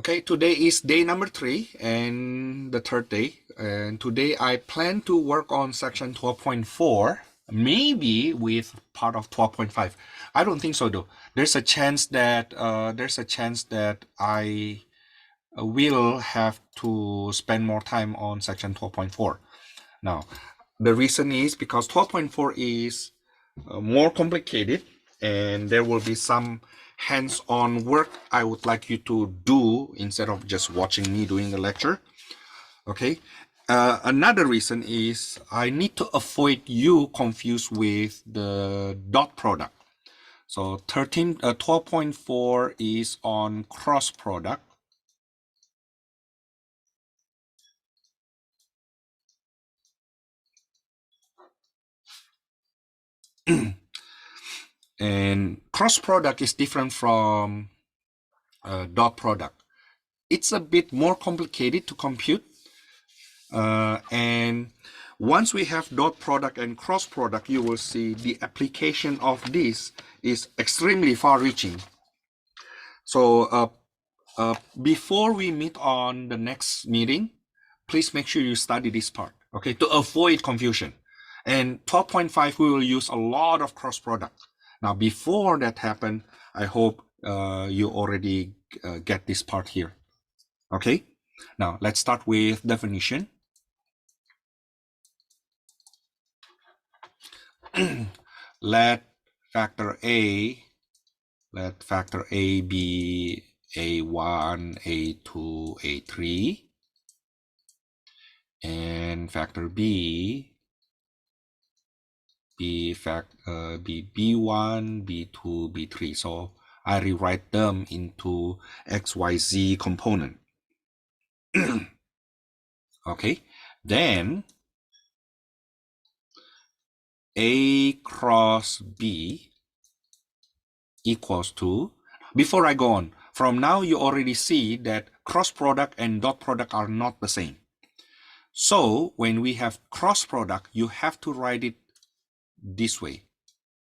Okay, today is day number 3 and the third day. And today I plan to work on section 12.4, maybe with part of 12.5. I don't think so though. There's a chance that I will have to spend more time on section 12.4. Now, the reason is because 12.4 is more complicated, and there will be some hands-on work I would like you to do instead of just watching me doing the lecture. Okay. Another reason is I need to avoid you confused with the dot product. So 12.4 is on cross product. And cross product is different from dot product. It's a bit more complicated to compute. And once we have dot product and cross product, you will see the application of this is extremely far-reaching. So before we meet on the next meeting, please make sure you study this part, okay, to avoid confusion. And 12.5, we will use a lot of cross product. Now, before that happen, I hope you already get this part here. Okay, now let's start with definition. Let factor A be A1, A2, A3, and factor B be B1, B2, B3. So I rewrite them into XYZ component. Okay, then A cross B equals to, before I go on, from now you already see that cross product and dot product are not the same. So when we have cross product, you have to write it this way,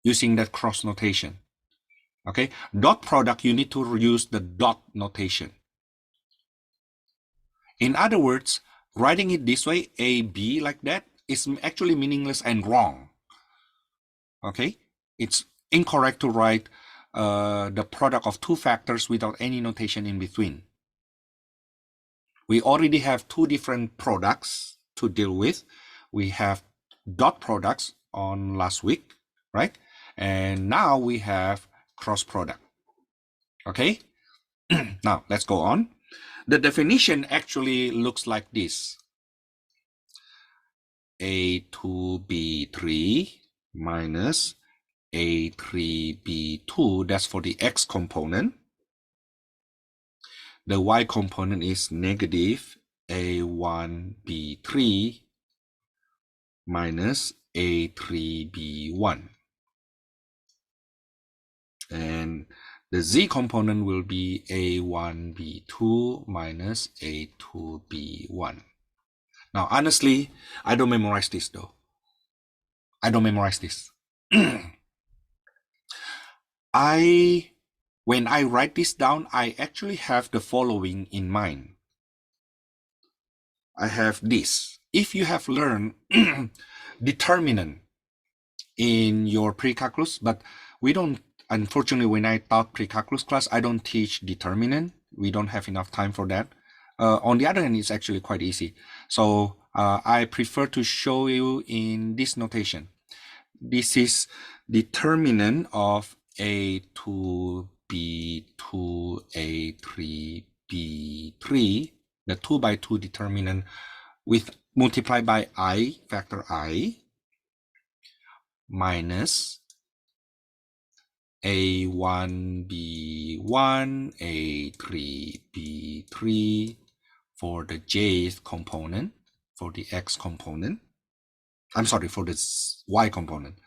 using that cross notation. Okay, dot product, you need to use the dot notation. In other words, writing it this way, AB like that, is actually meaningless and wrong. Okay, it's incorrect to write the product of two factors without any notation in between. We already have two different products to deal with. We have dot products on last week, right? And now we have cross product. Okay, now let's go on. The definition actually looks like this. A2B3 minus A3B2, that's for the X component. The Y component is negative A1B3 minus A3B1. And the Z component will be A1B2 minus A2B1. Now, honestly, I don't memorize this though. I don't memorize this. When I write this down, I actually have the following in mind. I have this. If you have learned determinant in your pre-calculus, but we don't, unfortunately, when I taught pre-calculus class, I don't teach determinant. We don't have enough time for that. On the other hand, it's actually quite easy. So I prefer to show you in this notation. This is determinant of A2, B2, A3, B3, the 2 by 2 determinant with multiplied by I, factor I, minus A1, B1, A3, B3 for the Jth component, for the X component. I'm sorry, for the Y component,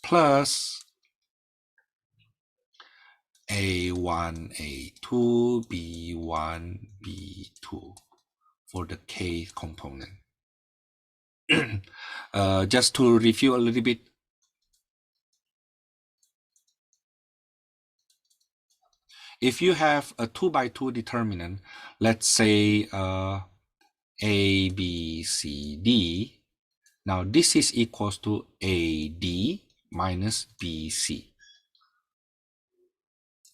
plus A1, A2, B1, B2 for the Kth component. Just to review a little bit, if you have a 2 by 2 determinant, let's say A, B, C, D. Now this is equals to AD minus BC.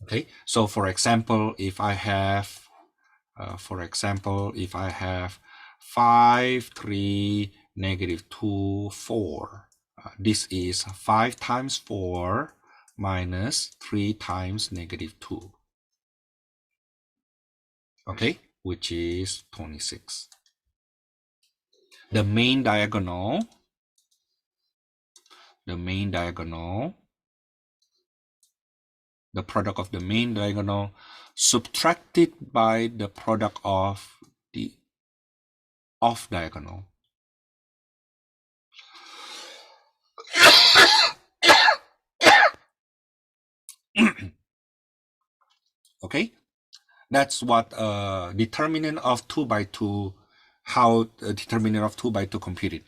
Okay, so for example, if I have 5, 3, -2, 4. This is 5 times 4 minus 3 times -2. Okay, which is 26. The main diagonal, the product of the main diagonal subtracted by the product of the off diagonal. Okay, that's what determinant of 2 by 2, how determinant of 2 by 2 computed.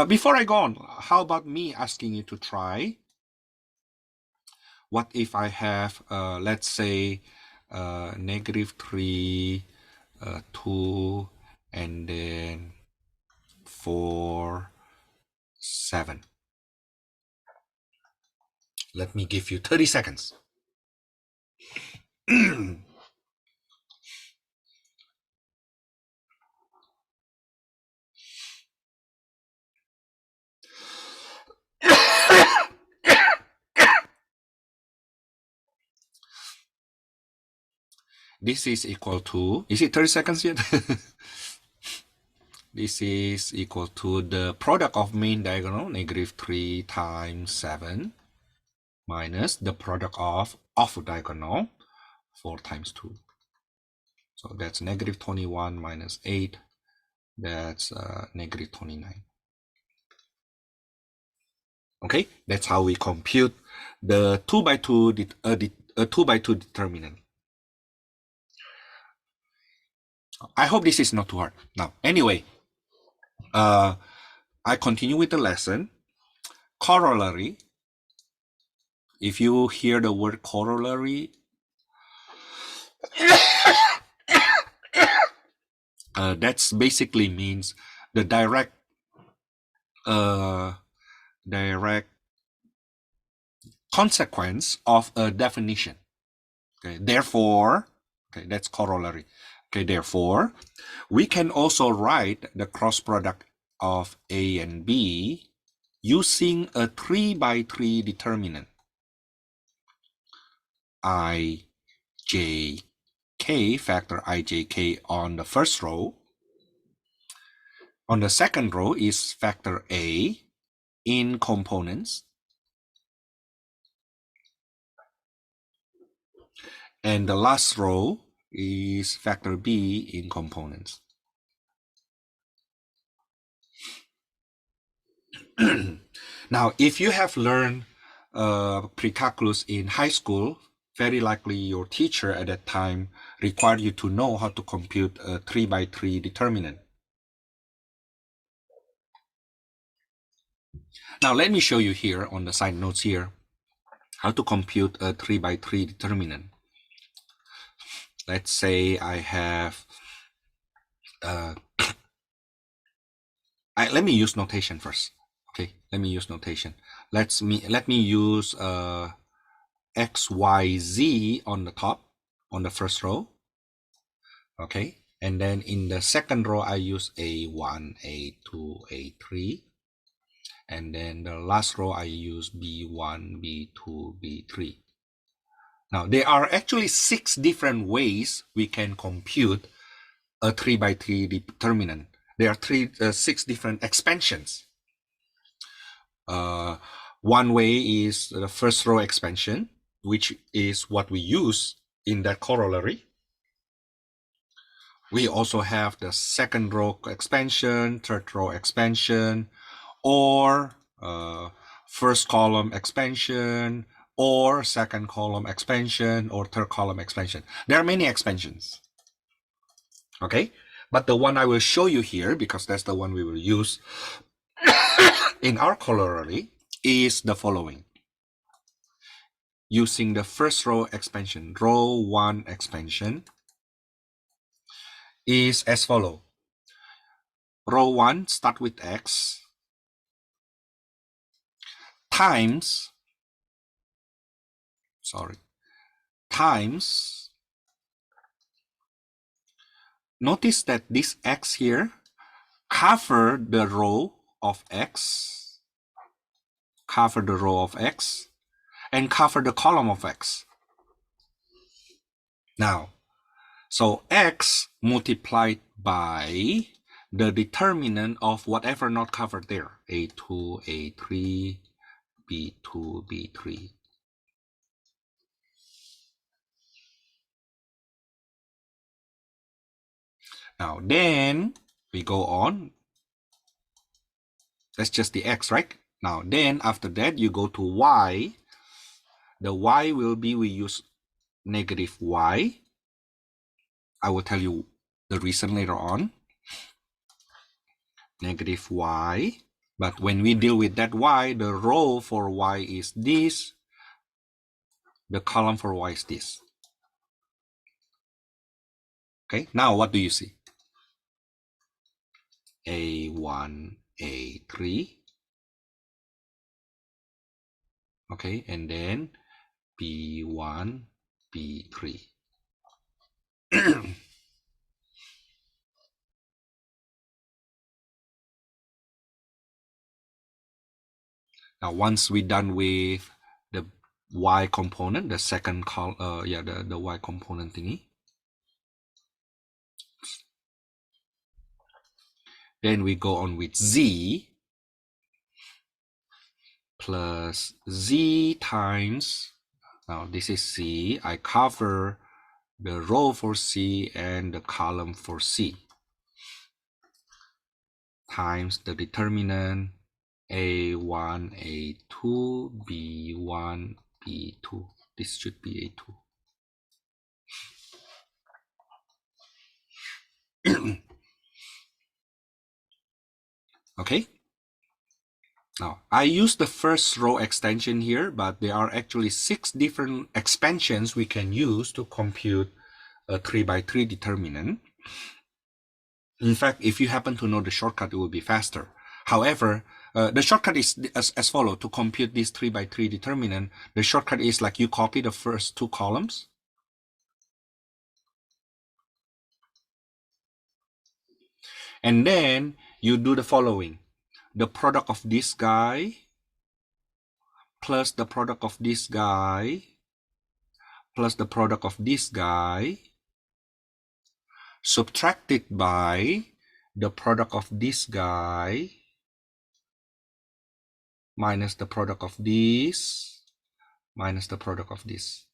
Before I go on, how about me asking you to try? What if I have, let's say, -3, 2, and then 4, 7. Let me give you 30 seconds. This is equal to, is it 30 seconds yet? This is equal to the product of main diagonal, -3 times 7, minus the product of off diagonal, 4 times 2. So that's -21 minus 8. That's -29. Okay, that's how we compute the 2 by 2 determinant. I hope this is not too hard. Now, anyway, I continue with the lesson. Corollary. If you hear the word corollary, that's basically means the direct consequence of a definition. Okay, therefore, okay, that's corollary. Okay, therefore, we can also write the cross product of A and B using a 3 by 3 determinant. IJK, factor IJK on the first row. On the second row is factor A in components. And the last row is factor B in components. Now, if you have learned pre-calculus in high school, very likely your teacher at that time required you to know how to compute a 3 by 3 determinant. Now, let me show you here on the side notes here how to compute a 3 by 3 determinant. Let's say I have, let me use notation first. Okay, let me use notation. Let me use XYZ on the top, on the first row. Okay, and then in the second row, I use A1, A2, A3. And then the last row, I use B1, B2, B3. Now, there are actually 6 different ways we can compute a 3 by 3 determinant. There are 6 different expansions. One way is the first row expansion, which is what we use in that corollary. We also have the second row expansion, third row expansion, or first column expansion, or second column expansion, or third column expansion. There are many expansions. Okay, but the one I will show you here, because that's the one we will use in our corollary, is the following. using the first row expansion. Row 1 expansion is as follow. Row 1 start with x times notice that this x here cover the row of x, and cover the column of x. Now, so x multiplied by the determinant of whatever not covered there, A2, A3, B2, B3. Now, then we go on. That's just the x, right? Now, then after that, you go to y. The y will be, we use negative y. I will tell you the reason later on. Negative y. But when we deal with that y, the row for y is this. The column for y is this. Okay, now what do you see? A1, A3. Okay, and then B1, B3. Now, once we're done with the y component, the second the y component thingy, then we go on with z plus z times, now this is c, I cover the row for c and the column for c, times the determinant A1, A2, B1, B2. This should be A2. Okay. Now, I use the first row extension here, but there are actually 6 different expansions we can use to compute a 3x3 determinant. In fact, if you happen to know the shortcut, it will be faster. However, the shortcut is as follows. To compute this 3x3 determinant, the shortcut is like you copy the first 2 columns. And then you do the following. The product of this guy plus the product of this guy plus the product of this guy subtracted by the product of this guy minus the product of this minus the product of this.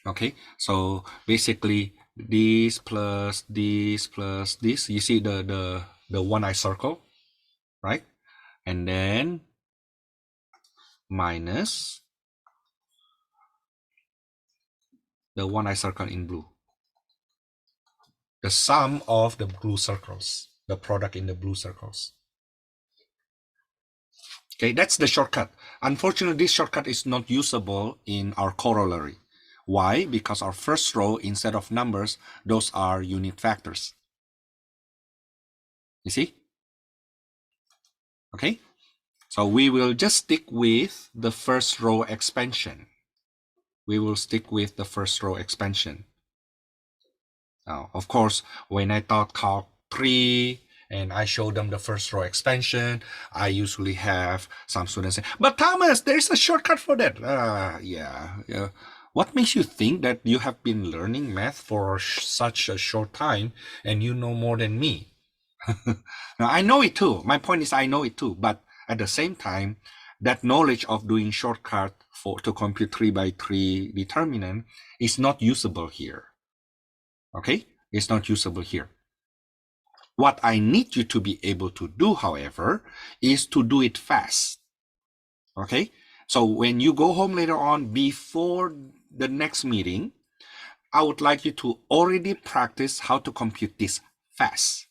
Okay, so basically this plus this plus this, you see the one I circle, right? And then minus the one I circle in blue. The sum of the blue circles, the product in the blue circles. Okay, that's the shortcut. Unfortunately, this shortcut is not usable in our corollary. Why? Because our first row, instead of numbers, those are unit factors. You see? Okay, so we will just stick with the first row expansion. We will stick with the first row expansion. Now, of course, when I taught Calc 3 and I show them the first row expansion, I usually have some students say, but Thomas, there's a shortcut for that. Yeah. What makes you think that you have been learning math for such a short time and you know more than me? Now, I know it too. My point is I know it too. But at the same time, that knowledge of doing shortcut to compute 3x3 determinant is not usable here. Okay, it's not usable here. What I need you to be able to do, however, is to do it fast. Okay, so when you go home later on, before the next meeting, I would like you to already practice how to compute this fast.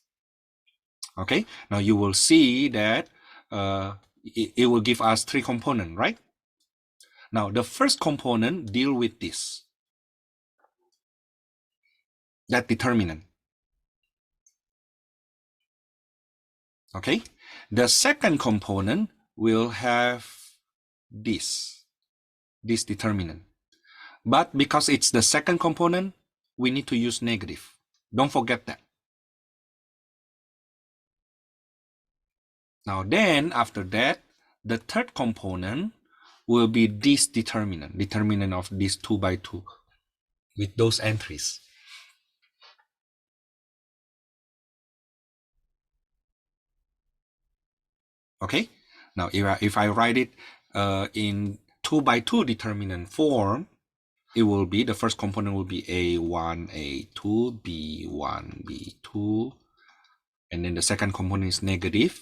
Okay, now you will see that it will give us 3 components, right? Now, the first component deal with this, that determinant. Okay, the second component will have this determinant. But because it's the second component, we need to use negative. Don't forget that. Now then, after that, the third component will be this determinant of this 2 by 2 with those entries. Okay, now if I write it in 2 by 2 determinant form, it will be, the first component will be A1, A2, B1, B2, and then the second component is negative,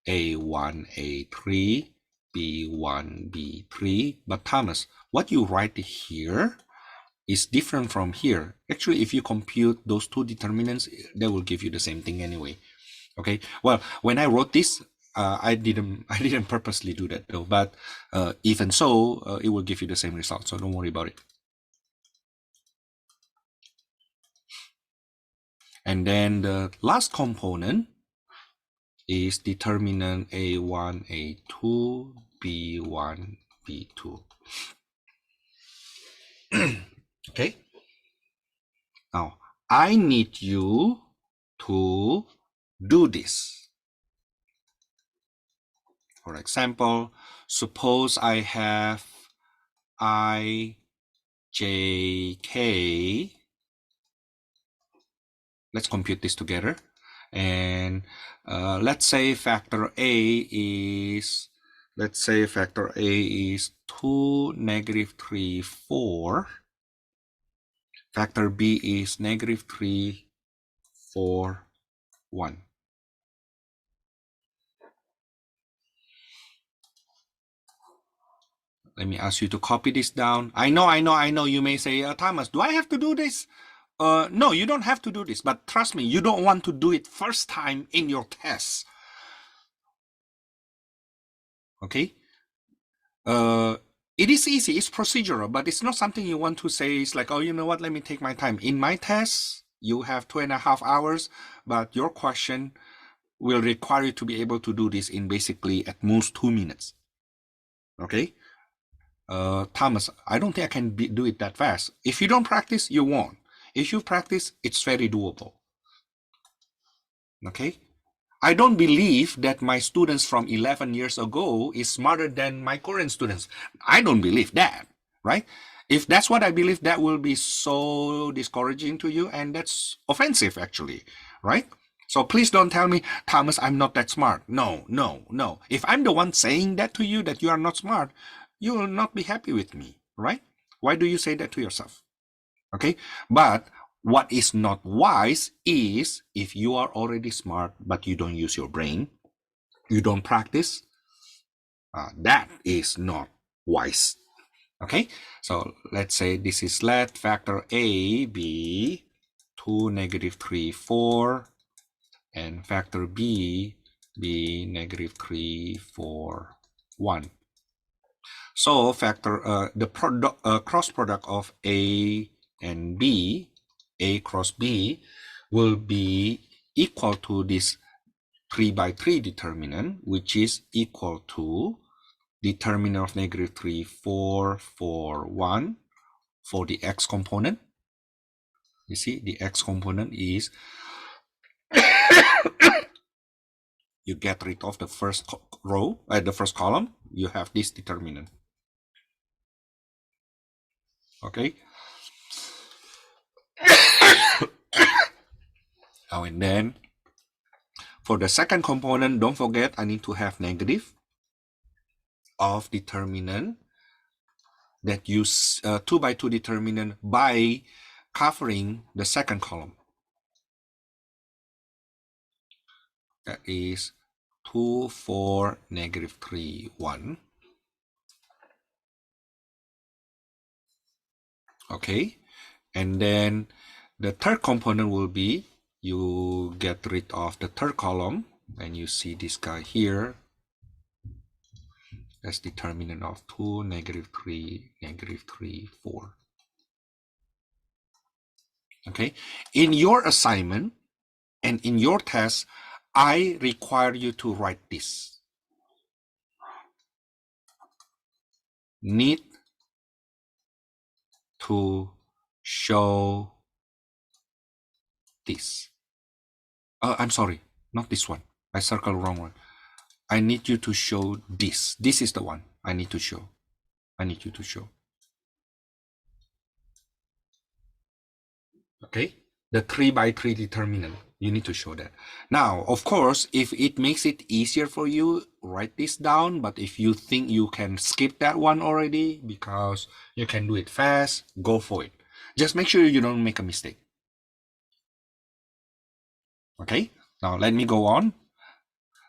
A1, A3, B1, B3. But Thomas, what you write here is different from here. Actually, if you compute those 2 determinants, they will give you the same thing anyway. Okay, well, when I wrote this, I didn't purposely do that though, but even so, it will give you the same result, so don't worry about it. And then the last component is determinant A1, A2, B1, B2. Okay, now I need you to do this. For example, suppose I have I, J, K. Let's compute this together. And let's say factor A is, 2, negative 3, 4. Factor B is negative 3, 4, 1. Let me ask you to copy this down. I know. You may say, Thomas, do I have to do this? No, you don't have to do this. But trust me, you don't want to do it first time in your test. Okay? It is easy. It's procedural, but it's not something you want to say. It's like, oh, you know what? Let me take my time. In my test, you have 2.5 hours, but your question will require you to be able to do this in basically at most 2 minutes. Okay? Thomas, I don't think I can do it that fast. If you don't practice, you won't. If you practice, it's very doable. Okay? I don't believe that my students from 11 years ago is smarter than my current students. I don't believe that, right? If that's what I believe, that will be so discouraging to you, and that's offensive, actually, right? So please don't tell me, Thomas, I'm not that smart. No. If I'm the one saying that to you, that you are not smart, you will not be happy with me, right? Why do you say that to yourself? Okay, but what is not wise is if you are already smart, but you don't use your brain, you don't practice, that is not wise. Okay, so let's say this is let factor A be 2, negative 3, 4, and factor B be negative 3, 4, 1. So factor the product cross product of A and B, A cross B, will be equal to this 3 by 3 determinant, which is equal to determinant of negative 3, 4, 4, 1 for the x component. You see, the x component is you get rid of the first row, the first column, you have this determinant. Okay. Now and then, for the second component, don't forget I need to have negative of determinant that use 2 by 2 determinant by covering the second column. That is 2, 4, negative 3, 1. Okay, and then the third component will be you get rid of the third column, and you see this guy here, That's determinant of 2, -3, -3, 4. Okay, in your assignment and in your test, I require you to write this. Need to show this. I'm sorry, not this one. I circled the wrong one. I need you to show this. This is the one I need to show. I need you to show. Okay, the 3x3 determinant. You need to show that. Now, of course, if it makes it easier for you, write this down. But if you think you can skip that one already because you can do it fast, go for it. Just make sure you don't make a mistake. Okay, now let me go on.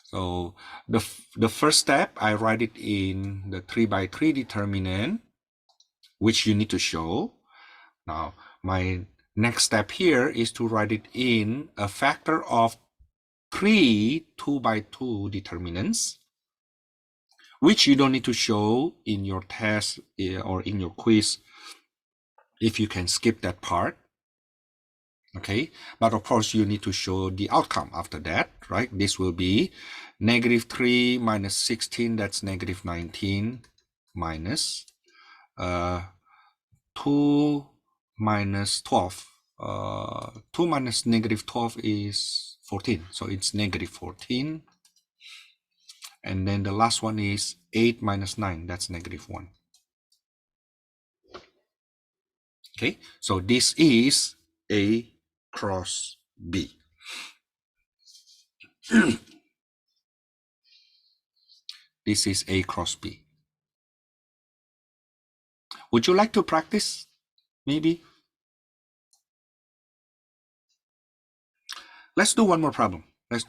So the first step, I write it in the 3x3 determinant, which you need to show. Now, my next step here is to write it in a factor of 3 2x2 determinants, which you don't need to show in your test or in your quiz if you can skip that part. Okay, but of course you need to show the outcome after that, right? This will be -3 minus 16, that's -19, minus 2 minus 12. 2 minus -12 is 14, so it's -14. And then the last one is 8 minus 9, that's -1. Okay, so this is A cross B. This is A cross B. Would you like to practice? Maybe. Let's do one more problem. Let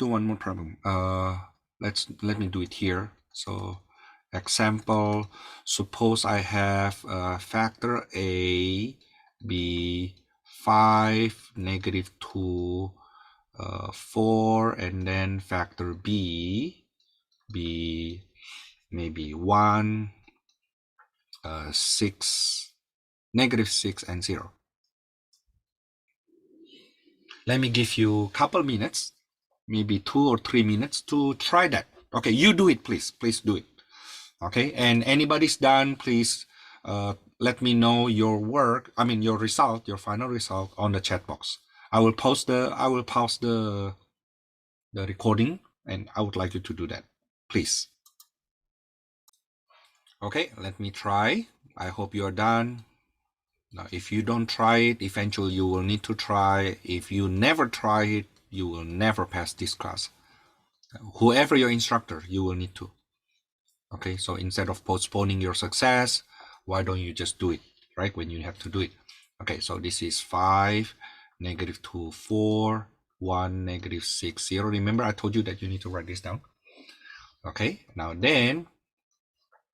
me do it here. So example, suppose I have factor A, B, 5, -2, 4, and then factor B, maybe 1, 6, -6, and 0. Let me give you a couple minutes, maybe 2 or 3 minutes to try that. Okay, you do it, please. Please do it. Okay, and anybody's done, please let me know your work. I mean your result, your final result on the chat box. I will pause the recording, and I would like you to do that, please. Okay, let me try. I hope you are done. Now, if you don't try it, eventually you will need to try. If you never try it, you will never pass this class. Whoever your instructor, you will need to. Okay, so instead of postponing your success, why don't you just do it, right, when you have to do it? Okay, so this is 5, -2, 4, 1, -6, 0. Remember, I told you that you need to write this down. Okay, now then,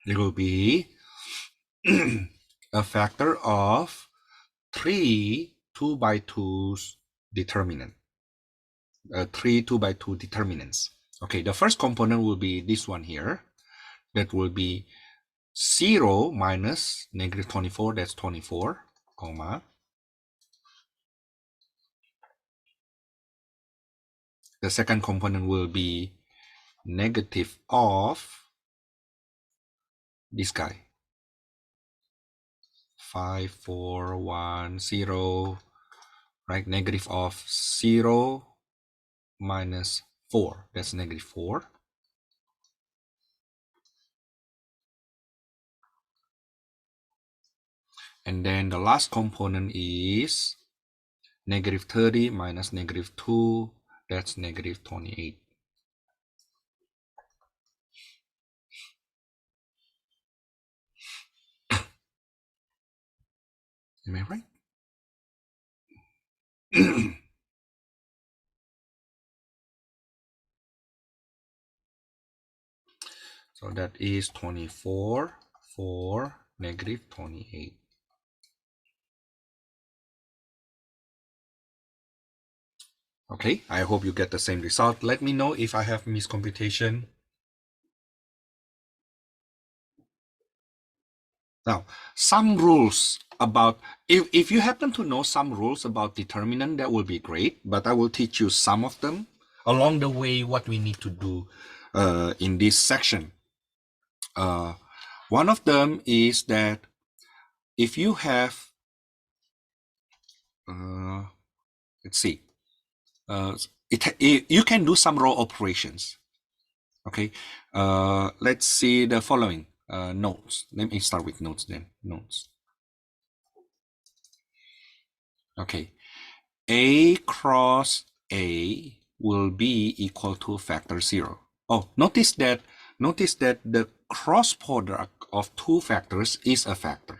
it will be a factor of 3 2x2's determinant. 3 2x2 determinants. Okay, the first component will be this one here. That will be 0 minus -24, that's 24, comma. The second component will be negative of this guy. 5, 4, 1, 0, right? Negative of 0 minus 4, that's -4. And then the last component is -30 minus -2, that's -28. Am I right? So that is 24 for -28. Okay, I hope you get the same result. Let me know if I have miscomputation. Now, some rules about, if you happen to know some rules about determinant, that will be great, but I will teach you some of them along the way, what we need to do in this section. One of them is that if you have, let's see, you can do some row operations. Okay, let's see the following nodes. Let me start with nodes then. Nodes. Okay, A cross A will be equal to factor 0. Oh, notice that the cross product of two factors is a factor.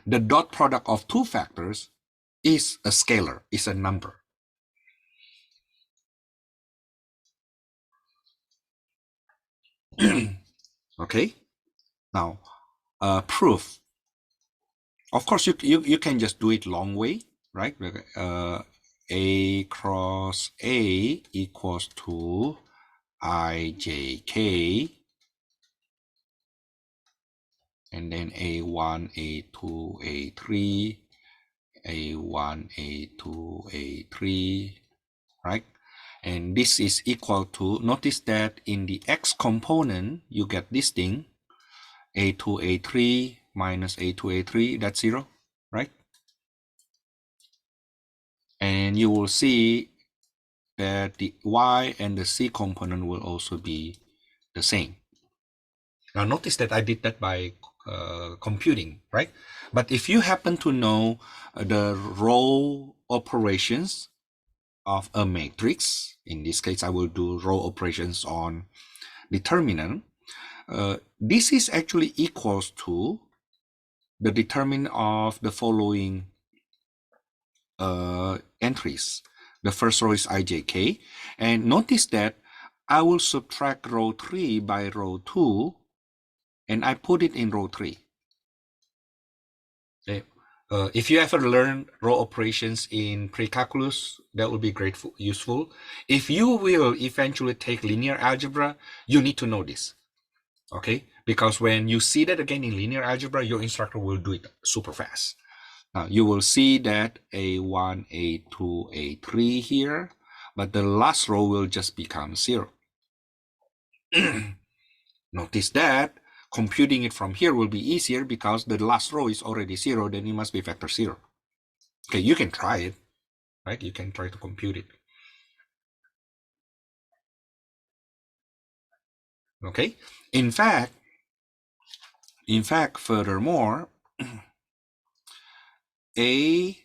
The dot product of two factors is a scalar, is a number. Okay, now proof. Of course, you can just do it long way, right? A cross A equals to ijk, and then A1, A2, A3, A1, A2, A3, right? And this is equal to, notice that in the X component, you get this thing, A2, A3 minus A2, A3, that's 0, right? And you will see that the Y and the C component will also be the same. Now notice that I did that by computing, right? But if you happen to know the row operations of a matrix, in this case, I will do row operations on determinant. This is actually equals to the determinant of the following entries. The first row is ijk, and notice that I will subtract row 3 by row 2, and I put it in row 3. Okay. If you ever learn row operations in pre-calculus, that will be useful. If you will eventually take linear algebra, you need to know this, okay? Because when you see that again in linear algebra, your instructor will do it super fast. Now you will see that A1, A2, A3 here, but the last row will just become 0. Notice that computing it from here will be easier because the last row is already 0, then it must be factor 0. Okay, you can try it, right? You can try to compute it. Okay, in fact, furthermore, A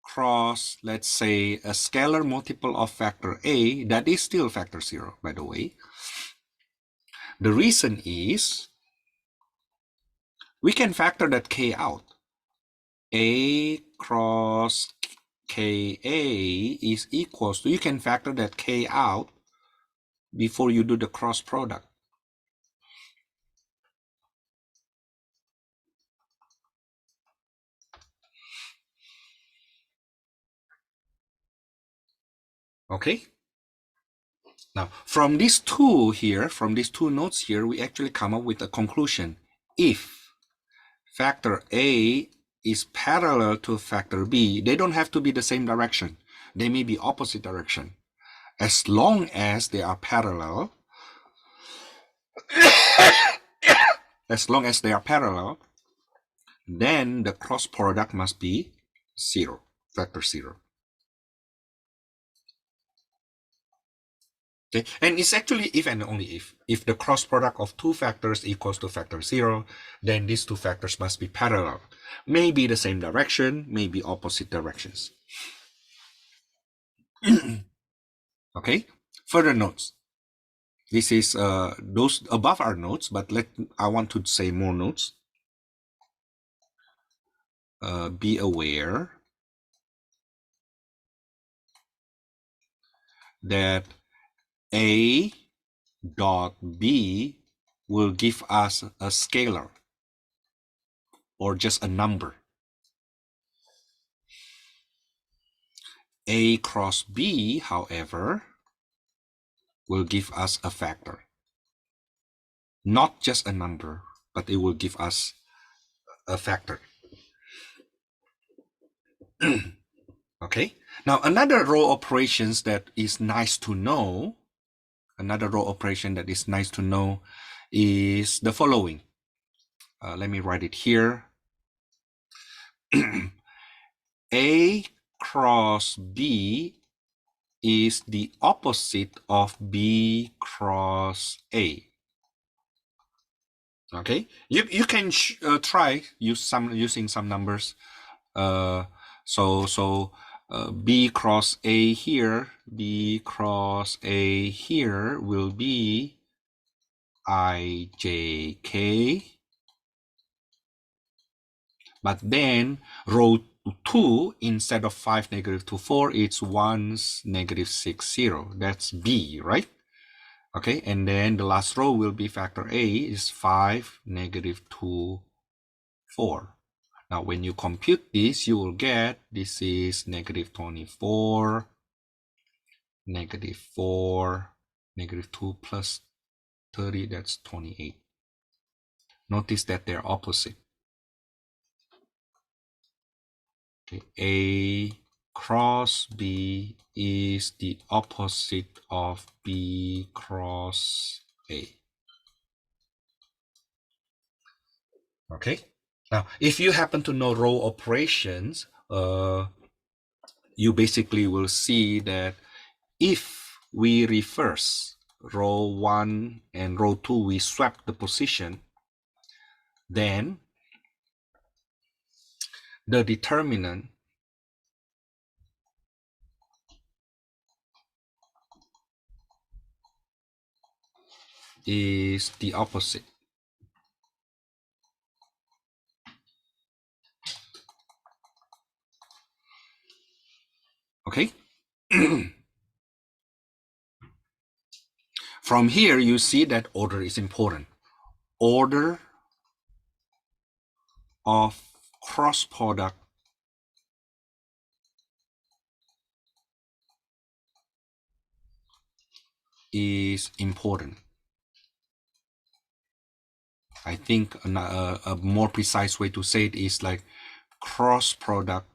cross, let's say, a scalar multiple of factor A, that is still factor 0, by the way. The reason is we can factor that K out. A cross Ka is equals to, you can factor that K out before you do the cross product. Okay. Now, from these two here, from these two notes here, we actually come up with a conclusion. If factor A is parallel to factor B, they don't have to be the same direction. They may be opposite direction. As long as they are parallel, then the cross product must be 0, factor 0. Okay, and it's actually if and only if the cross product of two factors equals to factor 0, then these two factors must be parallel. Maybe the same direction, maybe opposite directions. Okay, further notes. This is those above are notes, but I want to say more notes. Be aware that A dot B will give us a scalar or just a number. A cross B, however, will give us a factor. Not just a number, but it will give us a factor. Okay. Now another row operations that is nice to know, another row operation that is nice to know is the following. Let me write it here. A cross B is the opposite of B cross A. Okay, you can try using some numbers. So B cross A here, B cross A here will be IJK. But then row 2, instead of 5, -2, 4, it's 1, -6, 0. That's B, right? Okay, and then the last row will be factor A is 5, -2, 4. Now, when you compute this, you will get this is -24, -4, -2 plus 30, that's 28. Notice that they're opposite. Okay, A cross B is the opposite of B cross A. Okay, now if you happen to know row operations, you basically will see that if we reverse row 1 and row 2, we swap the position, then the determinant is the opposite. Okay. From here, you see that order is important. Order of cross product is important. I think a more precise way to say it is like cross product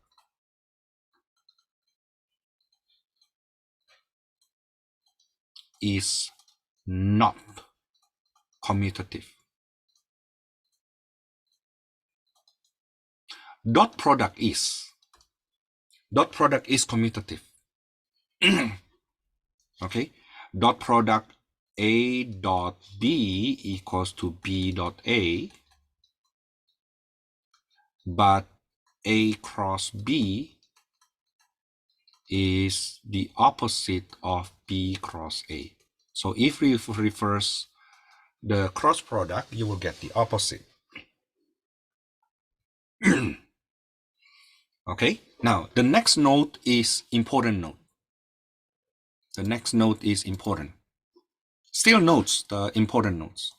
is not commutative. Dot product is. Dot product is commutative. Okay. Dot product A dot B equals to B dot A, but A cross B is the opposite of B cross A. So if we reverse the cross product, you will get the opposite. Okay, now the next node is important node. The next node is important. Still nodes, the important nodes.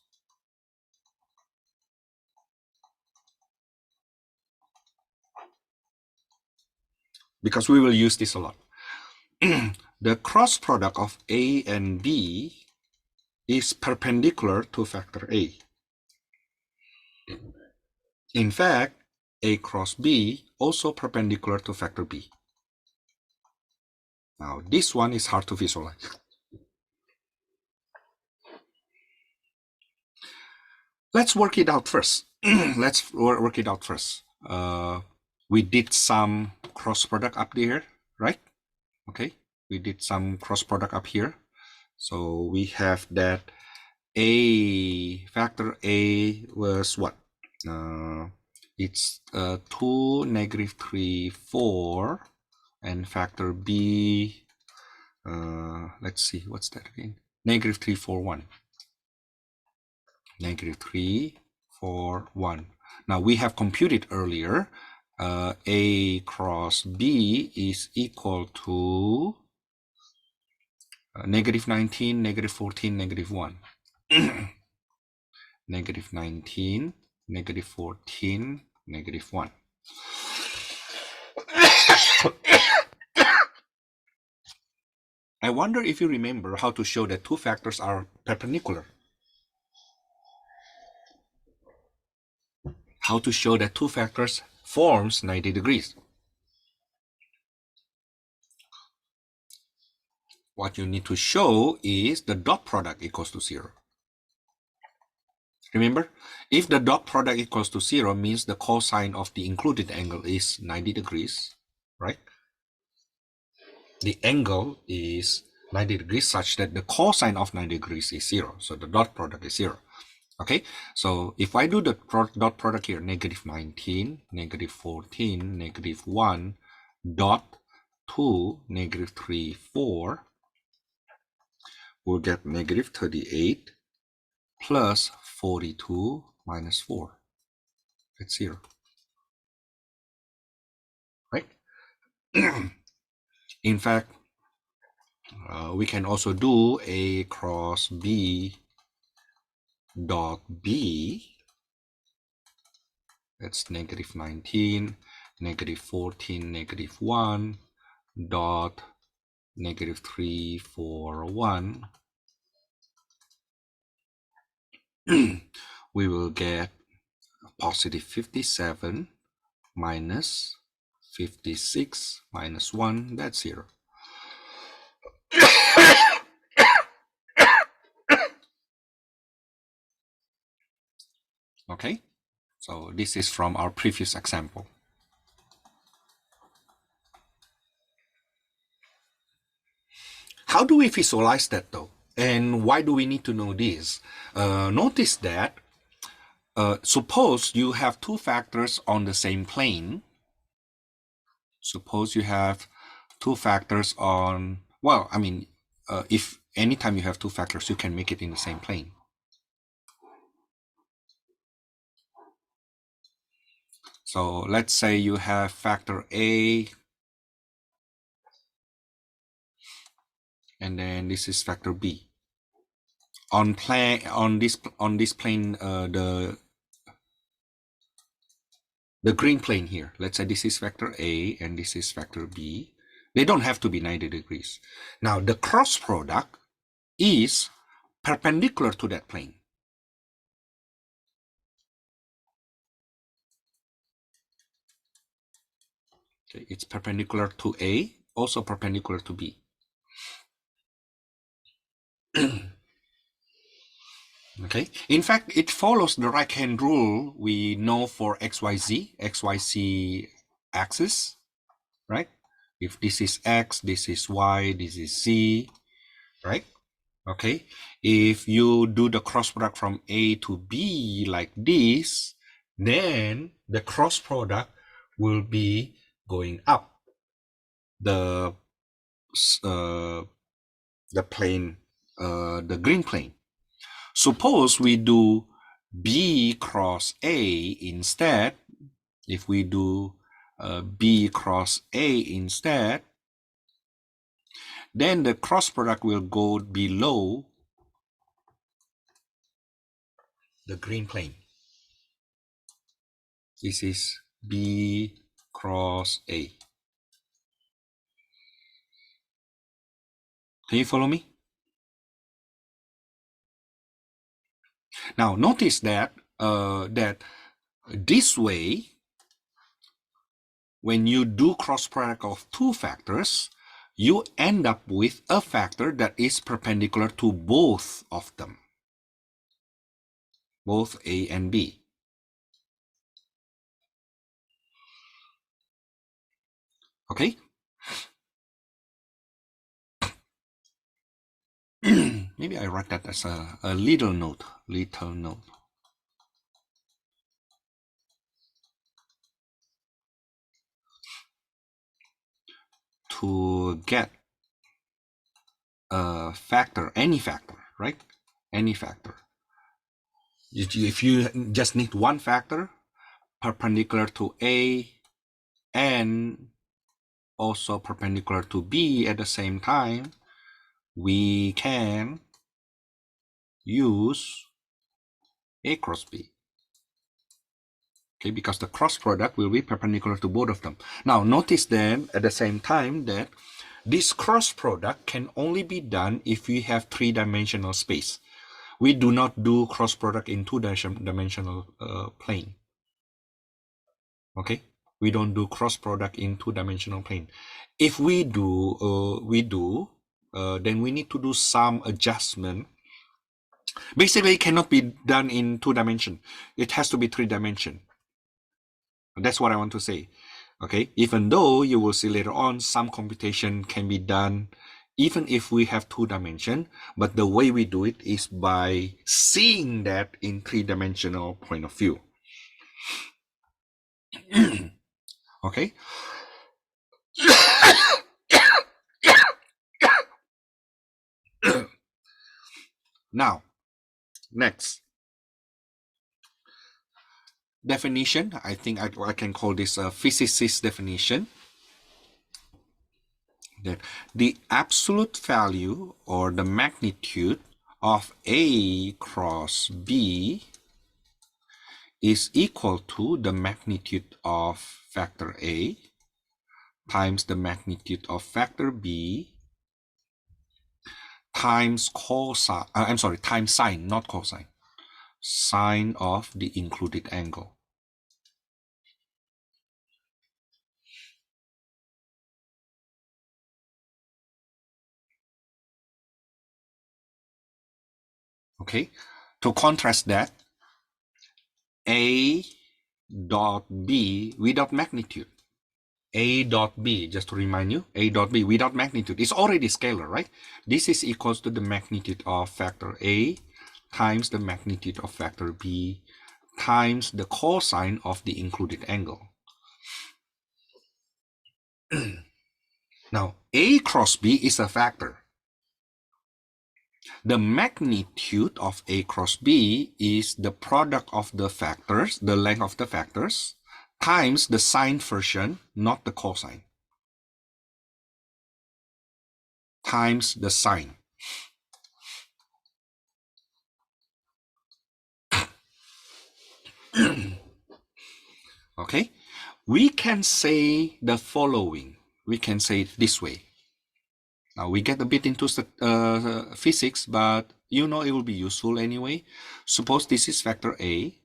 Because we will use this a lot. The cross product of A and B is perpendicular to factor A. In fact, A cross B also perpendicular to factor B. Now, this one is hard to visualize. Let's work it out first. Let's work it out first. We did some cross product up there, right? Okay, we did some cross product up here. So we have that A, factor A was what? It's 2, -3, 4, and factor B, let's see, what's that again? -3, 4, 1. -3, 4, 1. Now we have computed earlier, A cross B is equal to -19, -14, -1. -19, -14, -1. I wonder if you remember how to show that two factors are perpendicular. how to show that two factors forms 90 degrees. What you need to show is the dot product equals to 0. Remember, if the dot product equals to 0 means the cosine of the included angle is 90 degrees, right? The angle is 90 degrees such that the cosine of 90 degrees is 0. So the dot product is 0. Okay, so if I do the dot product here, negative 19, negative 14, negative 1, dot 2, negative 3, 4, we'll get negative 38 plus 42 minus 4. It's 0. Right? In fact, we can also do A cross B dot B. That's negative 19, negative 14, negative 1, dot negative 3, 4, 1. We will get positive 57 minus 56 minus 1, that's 0. Okay, so this is from our previous example. How do we visualize that though? And why do we need to know this? Notice that suppose you have two factors on the same plane. Suppose you have two factors on, well, I mean, if anytime you have two factors, you can make it in the same plane. So let's say you have factor A, and then this is factor B. On this plane, the green plane here, let's say this is factor A and this is factor B. They don't have to be 90 degrees. Now the cross product is perpendicular to that plane. Okay, it's perpendicular to A, also perpendicular to B. Okay, in fact, it follows the right-hand rule we know for XYZ axis, right? If this is X, this is Y, this is Z, right? Okay, if you do the cross product from A to B like this, then the cross product will be going up the plane, the green plane. Suppose we do B cross A instead. If we do B cross A instead, then the cross product will go below the green plane. This is B cross A. Can you follow me? Now notice that this way, when you do cross product of two factors, you end up with a factor that is perpendicular to both of them, both A and B. Okay. Maybe I write that as a little note. To get a factor, any factor, right? Any factor. If you just need one factor perpendicular to A and also perpendicular to B at the same time, we can use A cross B. Okay, because the cross product will be perpendicular to both of them. Now notice then at the same time that this cross product can only be done if we have three-dimensional space. We do not do cross product in two-dimensional plane. Okay, we don't do cross product in two-dimensional plane. If we do, then we need to do some adjustment. Basically, it cannot be done in 2 dimension. It has to be 3 dimension. That's what I want to say. Okay, even though you will see later on some computation can be done even if we have 2 dimension, but the way we do it is by seeing that in 3-dimensional point of view. Okay. Now, next definition. I think I can call this a physicist definition. That the absolute value or the magnitude of A cross B is equal to the magnitude of factor A times the magnitude of factor B times cosine, times sine, not cosine, sine of the included angle. Okay, to contrast that, A dot B without magnitude. A dot B, just to remind you, A dot B without magnitude is already scalar, right? This is equals to the magnitude of factor A times the magnitude of factor B times the cosine of the included angle. Now, A cross B is a factor. The magnitude of A cross B is the product of the factors, the length of the factors, times the sine version, not the cosine, times the sine. Okay, we can say the following. We can say it this way. Now we get a bit into physics, but you know it will be useful anyway. Suppose this is factor A.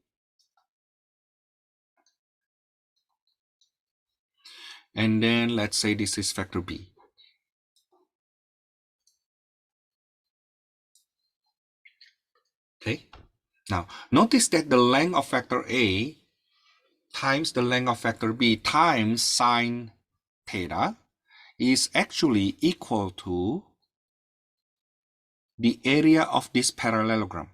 And then let's say this is factor B. Okay. Now notice that the length of factor A times the length of factor B times sine theta is actually equal to the area of this parallelogram.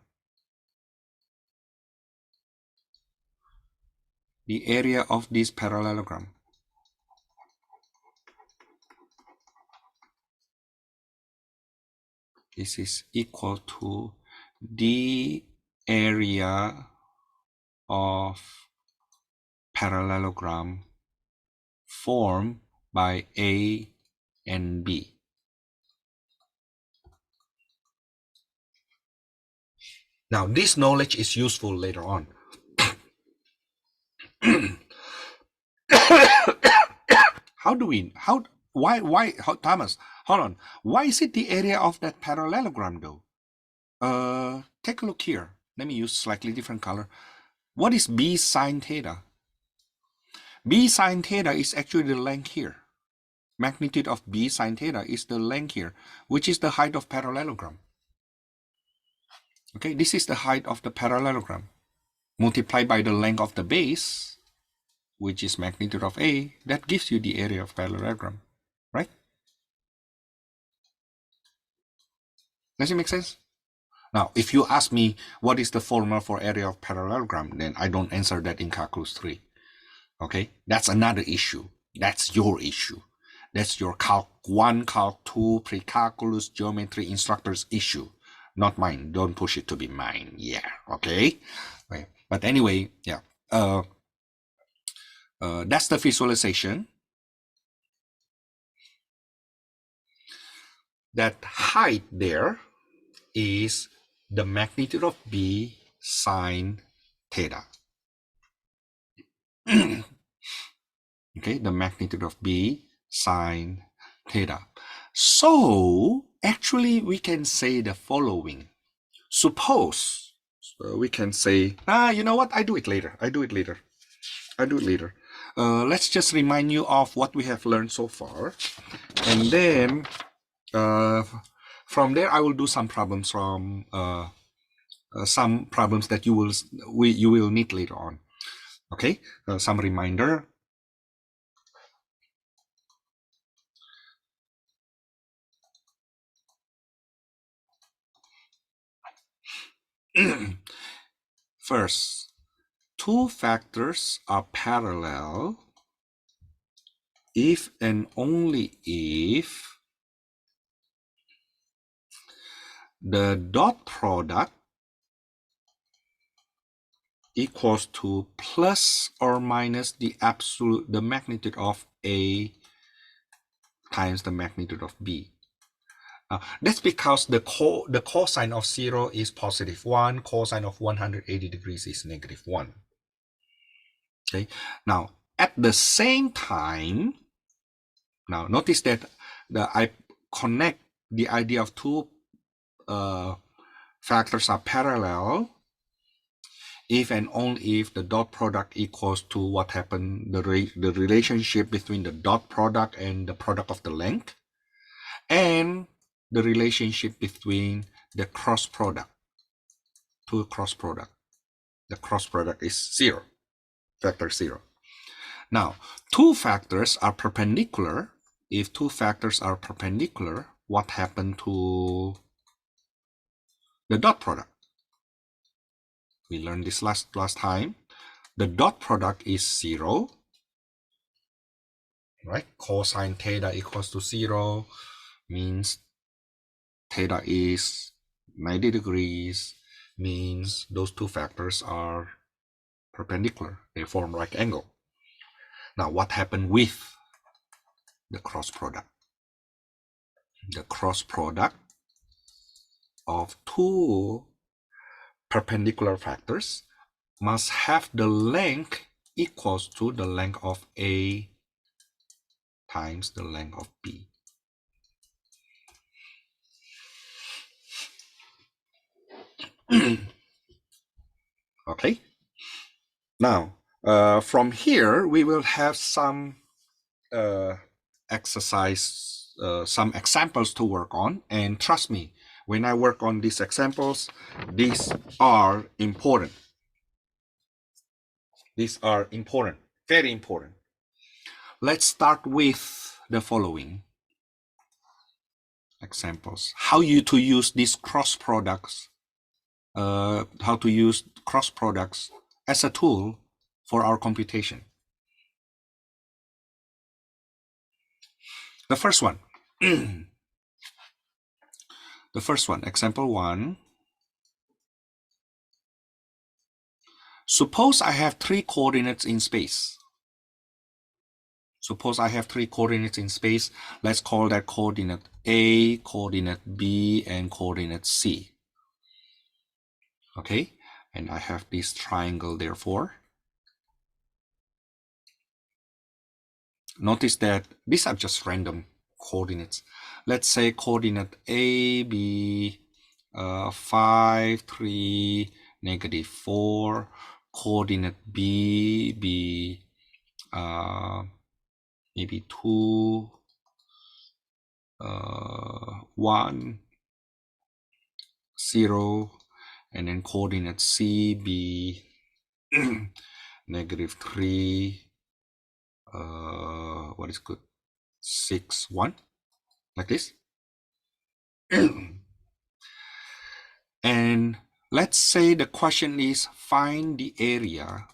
The area of this parallelogram. This is equal to the area of parallelogram formed by A and B. Now, this knowledge is useful later on. Thomas, hold on. Why is it the area of that parallelogram though? Take a look here. Let me use slightly different color. What is B sine theta? B sine theta is actually the length here. Magnitude of B sine theta is the length here, which is the height of parallelogram. Okay, this is the height of the parallelogram. Multiplied by the length of the base, which is magnitude of A, that gives you the area of parallelogram, right? Does it make sense? Now, if you ask me what is the formula for area of parallelogram, then I don't answer that in calculus 3. Okay, that's another issue. That's your issue. That's your calc 1, calc 2, pre-calculus geometry instructor's issue, not mine. Don't push it to be mine. Yeah, okay. Right. But anyway, yeah. That's the visualization. That height there is the magnitude of B sine theta. Okay, the magnitude of B sine theta. So actually we can say the following. Suppose we can say, you know what? I do it later. let's just remind you of what we have learned so far, and then from there I will do some problems from some problems that you will need later on. Okay, some reminder. First, two factors are parallel if and only if the dot product equals to plus or minus the magnitude of A times the magnitude of B. That's because the cosine of 0 is positive 1, cosine of 180 degrees is negative 1. Okay, now at the same time, now notice that I connect the idea of two factors are parallel if and only if the dot product equals to what happened, the relationship between the dot product and the product of the length, and the relationship between the cross product, to cross product. The cross product is 0, factor 0. Now, two factors are perpendicular. If two factors are perpendicular, what happened to the dot product? We learned this last time. The dot product is 0, right? Cosine theta equals to 0 means theta is 90 degrees, means those two factors are perpendicular. They form right angle. Now, what happened with the cross product? The cross product of two perpendicular factors must have the length equals to the length of A times the length of B. Okay. Now, from here, we will have some exercise, some examples to work on. And trust me, when I work on these examples, these are important. These are important, very important. Let's start with the following examples. How to use these cross products, how to use cross products as a tool for our computation. The first one, example 1. Suppose I have three coordinates in space. Let's call that coordinate A, coordinate B, and coordinate C. Okay, and I have this triangle, therefore. Notice that these are just random coordinates. Let's say coordinate A, B, 5, 3, negative 4. Coordinate B, maybe 2, 1, 0, and then coordinate CB, negative 3, what is good, 6, 1, like this. And let's say the question is find the area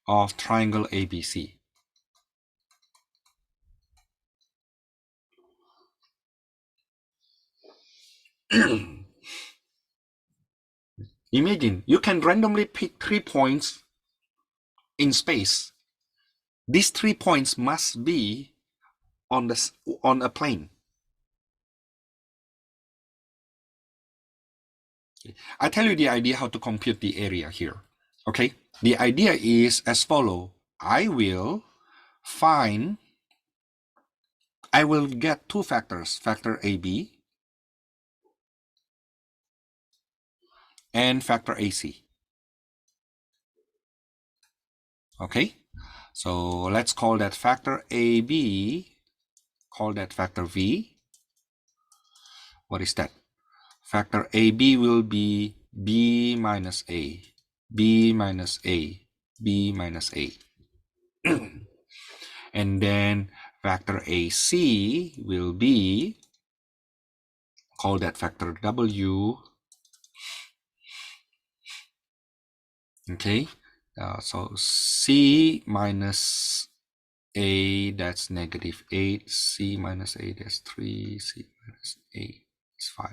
of triangle ABC. Imagine you can randomly pick 3 points in space. These 3 points must be on a plane. I tell you the idea how to compute the area here. Okay, the idea is as follow. I will get two factors, factor AB and factor AC. Okay, so let's call that factor AB, call that factor V. What is that? Factor AB will be B minus A, B minus A, B minus A. And then factor AC will be, call that factor W. Okay, so C minus A, that's negative 8, C minus A, that's 3, C minus A is 5.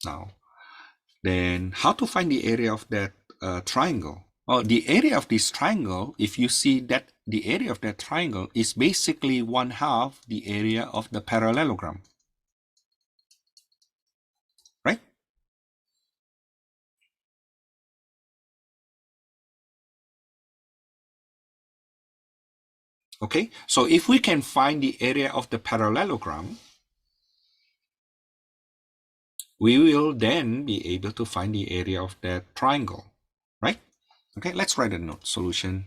Now, then how to find the area of that triangle? Well, the area of this triangle, if you see that the area of that triangle is basically 1/2 the area of the parallelogram, right? Okay, so if we can find the area of the parallelogram, we will then be able to find the area of that triangle, right? Okay, let's write a note. Solution.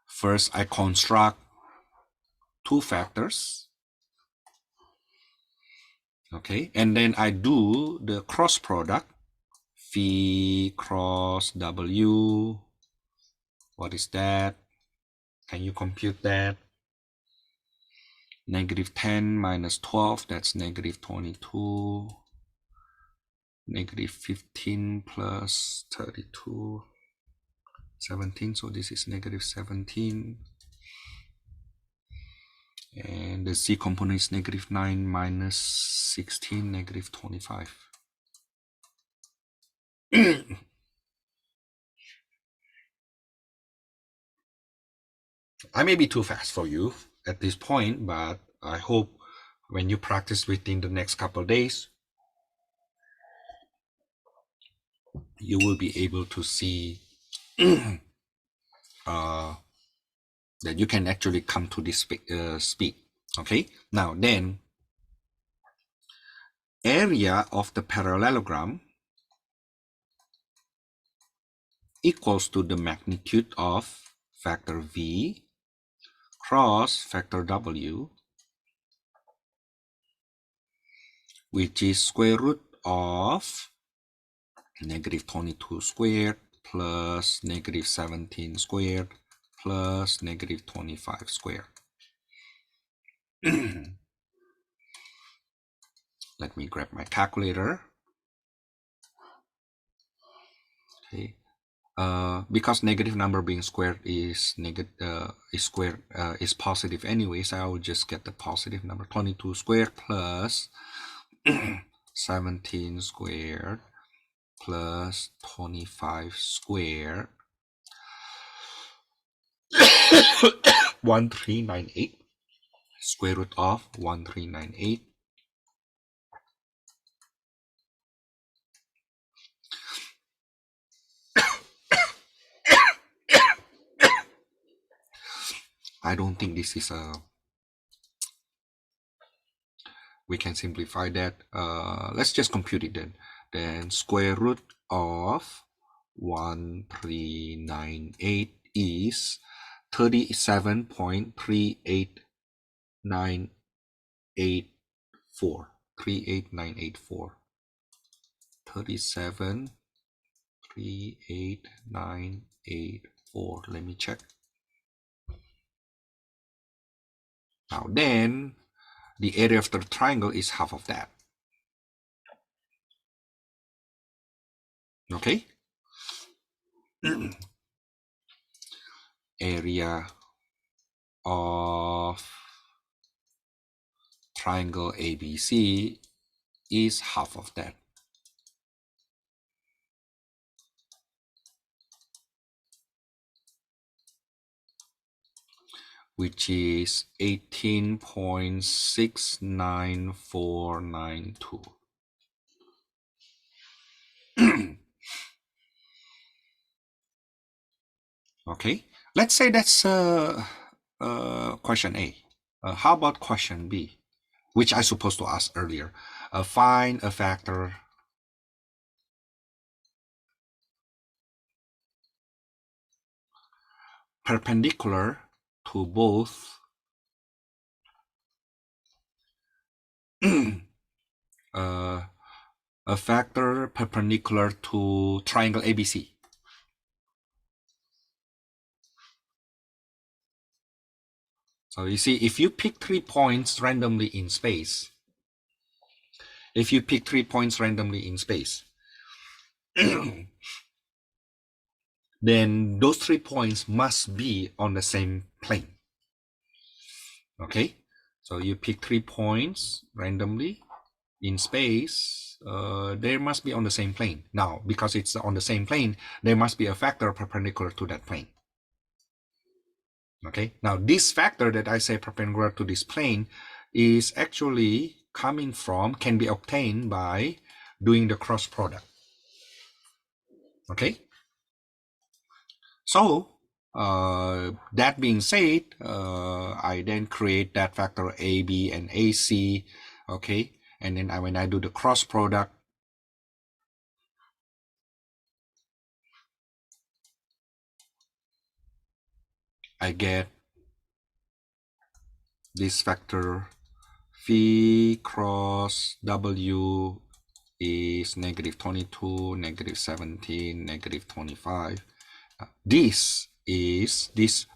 First, I construct two factors. Okay, and then I do the cross product. V cross W. What is that? Can you compute that? Negative 10 minus 12, that's negative 22. Negative 15 plus 32. 17, so this is negative 17. And the Z component is negative 9 minus 16, negative 25. I may be too fast for you at this point, but I hope when you practice within the next couple of days, you will be able to see that you can actually come to this speed. Okay, now then, area of the parallelogram equals to the magnitude of factor V cross factor W, which is square root of negative 22 squared plus negative 17 squared plus negative 25 squared. Let me grab my calculator. Okay, because negative number being squared is is positive anyways, I will just get the positive number. 22 squared plus 17 squared plus 25 squared 1398, square root of 1398. I don't think this is we can simplify that. Let's just compute it then. Then square root of 1398 is 37.38984. 38984. 37.38984. Let me check. Now then, the area of the triangle is half of that. Okay? Area of triangle ABC is half of that. Which is 18.69492. Okay, let's say that's question A. How about question B, which I supposed to ask earlier? Find a factor perpendicular to both a factor perpendicular to triangle ABC. So you see, if you pick 3 points randomly in space, then those 3 points must be on the same plane. Okay, so you pick 3 points randomly in space, they must be on the same plane. Now, because it's on the same plane, there must be a factor perpendicular to that plane. Okay, now this factor that I say perpendicular to this plane is actually coming from, can be obtained by doing the cross product. Okay, so that being said, I then create that factor AB and AC. Okay, and then when I do the cross product, I get this factor V cross W is negative 22, negative 17, negative 25. This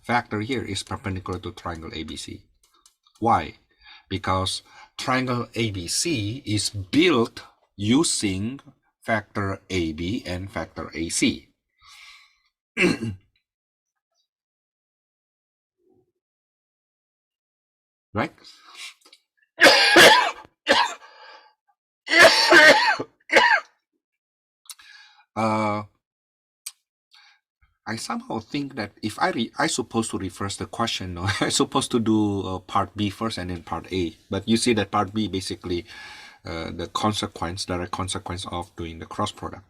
factor here is perpendicular to triangle ABC. Why? Because triangle ABC is built using factor AB and factor AC. Right? I somehow think that if I supposed to reverse the question, no? I supposed to do part B first and then part A. But you see that part B basically the direct consequence of doing the cross product.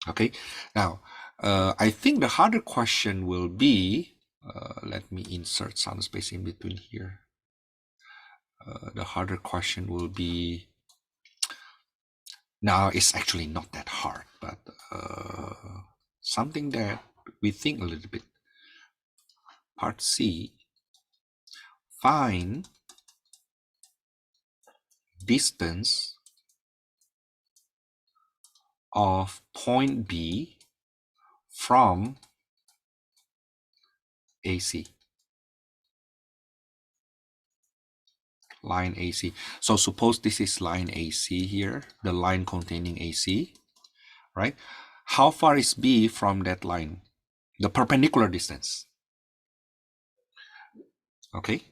Okay, now I think the harder question will be, let me insert some space in between here. The harder question will be, now it's actually not that hard, but something that we think a little bit. Part C, find distance of point B from AC. Line AC. So suppose this is line AC here, the line containing AC, right? How far is B from that line? The perpendicular distance. Okay.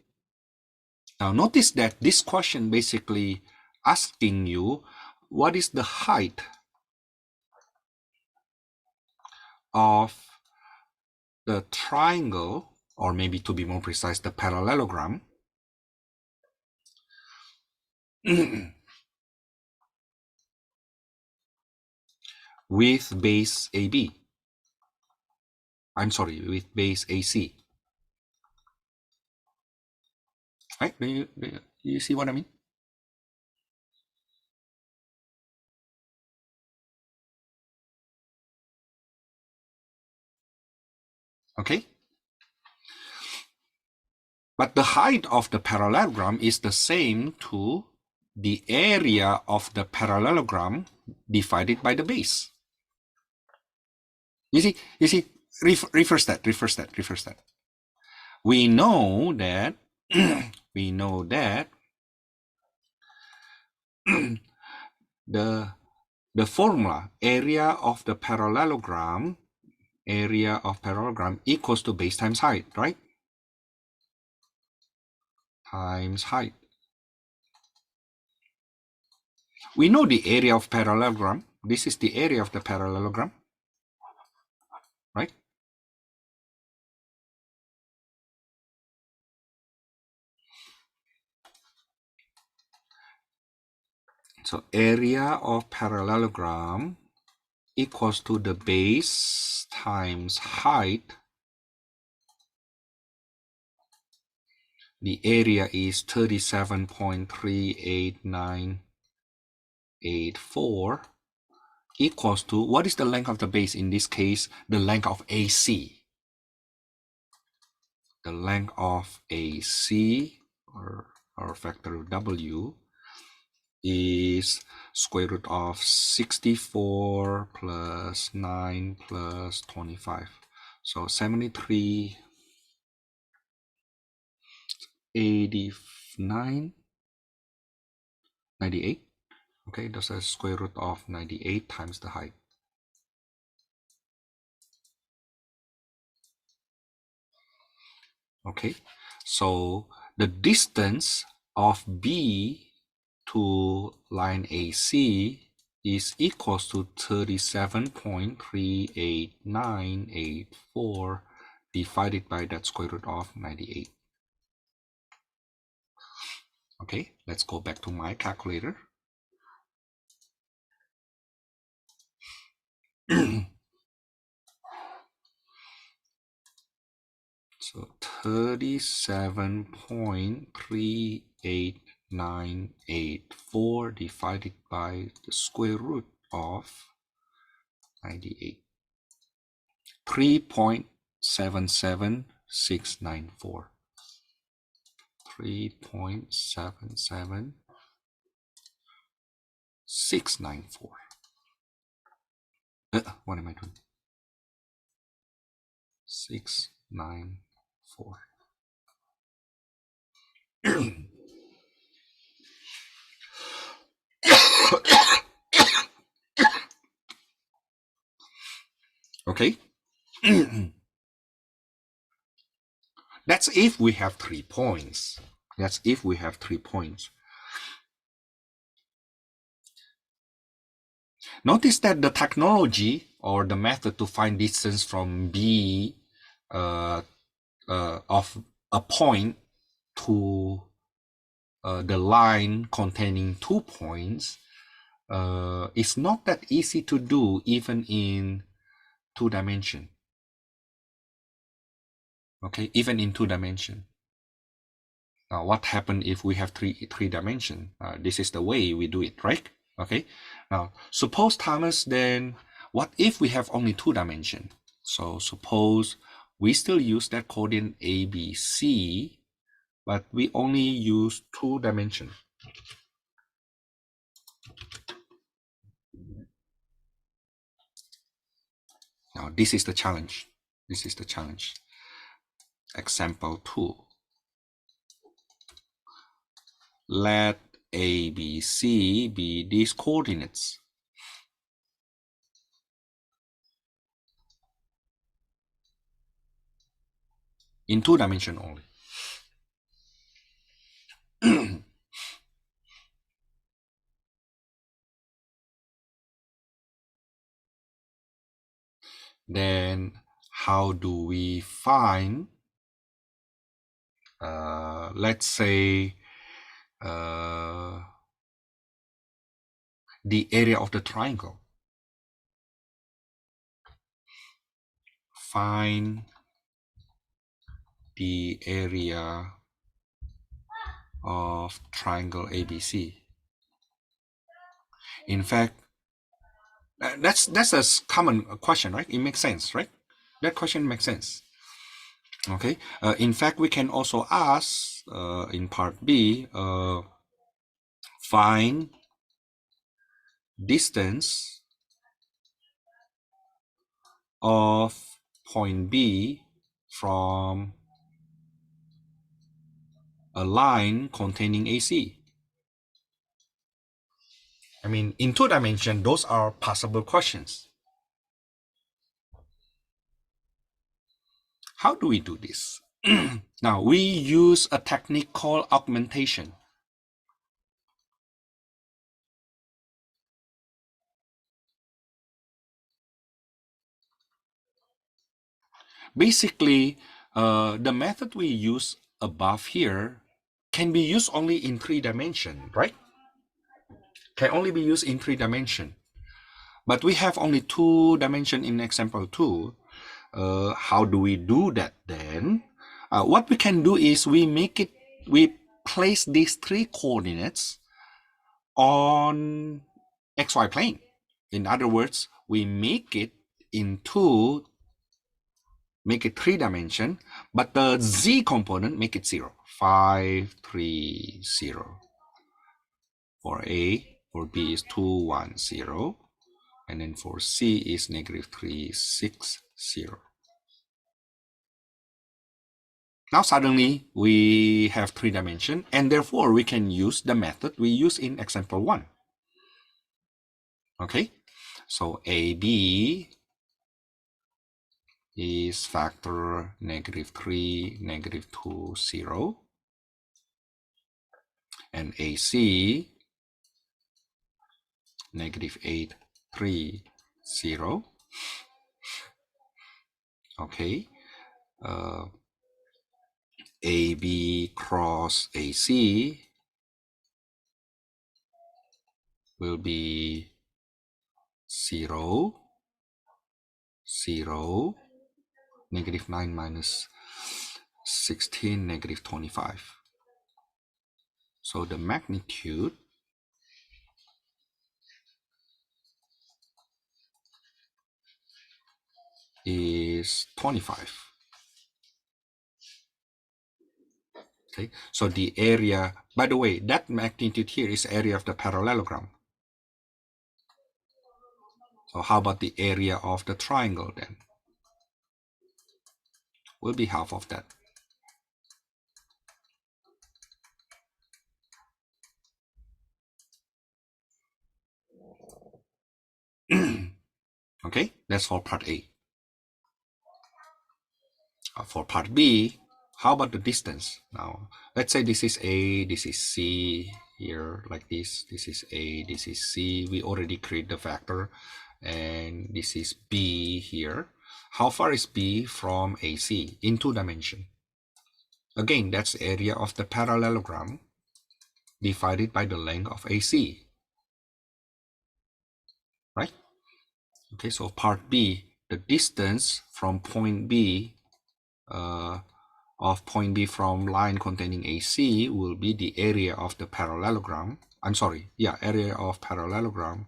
Now notice that this question basically asking you what is the height of the triangle, or maybe to be more precise, the parallelogram with base AB. I'm sorry, with base AC. Right? Do you see what I mean? Okay. But the height of the parallelogram is the same to the area of the parallelogram divided by the base. You see, reverse that. We know that the formula area of parallelogram equals to base times height, right? Times height. We know the area of parallelogram. This is the area of the parallelogram, right? So area of parallelogram equals to the base times height The area is 37.38984 equals to, what is the length of the base? In this case, the length of AC. The length of AC, or factor of W, is square root of 64 plus 9 plus 25. So 73, 89, 98. Okay, that's a square root of 98 times the height. Okay, so the distance of B to line AC is equals to 37.38984 divided by that square root of 98. Okay, let's go back to my calculator. So 37.38984 divided by the square root of 98. 3.77694. 3.77694. What am I doing? 694. Okay. That's if we have 3 points. That's if we have 3 points. Notice that the technology or the method to find distance from B of a point to the line containing 2 points is not that easy to do even in 2 dimension. Okay, even in 2 dimension. Now, what happens if we have three dimension? This is the way we do it, right? Okay. Now, suppose, Thomas, then what if we have only 2 dimension? So suppose we still use that coordinate ABC, but we only use 2 dimension. Now, this is the challenge. This is the challenge. Example 2. Let ABC be these coordinates. In 2 dimension only. Then how do we find, let's say, the area of the triangle? Find the area of triangle ABC. In fact, that's a common question, right? It makes sense, right? That question makes sense. Okay. In fact, we can also ask in part B, find distance of point B from a line containing AC. I mean, in 2 dimension, those are possible questions. How do we do this? Now, we use a technique called augmentation. Basically, the method we use above here can be used only in 3 dimension, right? Can only be used in 3 dimension. But we have only 2 dimension in example 2. How do we do that then? What we can do is we make it we place these three coordinates on xy plane. In other words, we make it three dimension, but the z component make it 0. 5, 3, 0. For A, for B is 2, 1, 0. And then for C is -3, 6, 0. Now suddenly we have three dimension, and therefore we can use the method we use in example 1. Okay, so AB is factor -3, -2, 0. And AC -8, 3, 0. Okay, AB cross AC will be 0, 0, -9 minus 16, -25. So the magnitude is 25. Okay, so the area, by the way, that magnitude here is area of the parallelogram. So how about the area of the triangle then? Will be half of that. Okay, that's for part A. For part B, how about the distance? Now, let's say this is A, this is C, here like this. This is A, this is C. We already create the vector, and this is B here. How far is B from AC in 2 dimension? Again, that's area of the parallelogram divided by the length of AC, right? Okay, so part B, the distance from point B of point B from line containing AC will be the area of the parallelogram. Area of parallelogram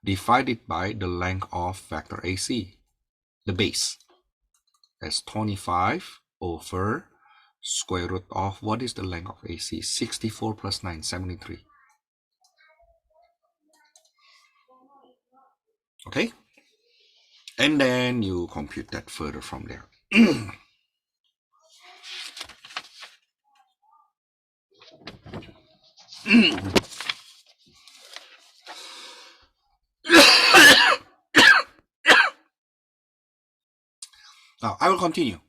divided by the length of vector AC, the base. That's 25 over square root of, what is the length of AC? 64 plus 9, 73. Okay? And then you compute that further from there. Now, I will continue.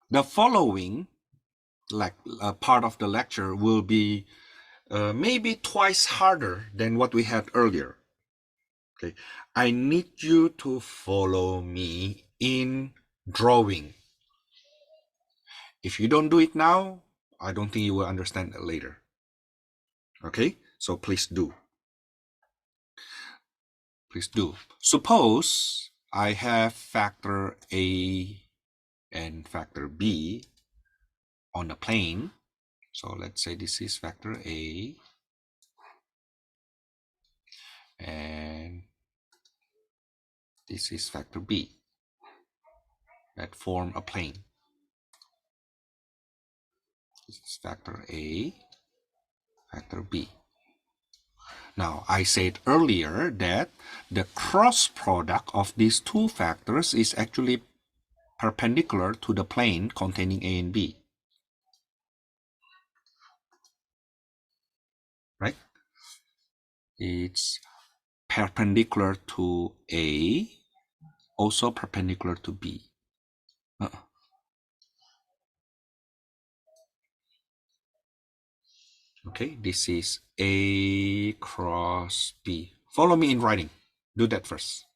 The following part of the lecture will be maybe twice harder than what we had earlier. Okay, I need you to follow me in drawing. If you don't do it now, I don't think you will understand it later. Okay, so please do. Please do. Suppose I have factor A and factor B on a plane. So let's say this is factor A and this is factor B that form a plane. This is factor A, factor B. Now, I said earlier that the cross product of these two factors is actually perpendicular to the plane containing A and B. Right? It's perpendicular to A, also perpendicular to B. Okay, this is A cross B. Follow me in writing. Do that first.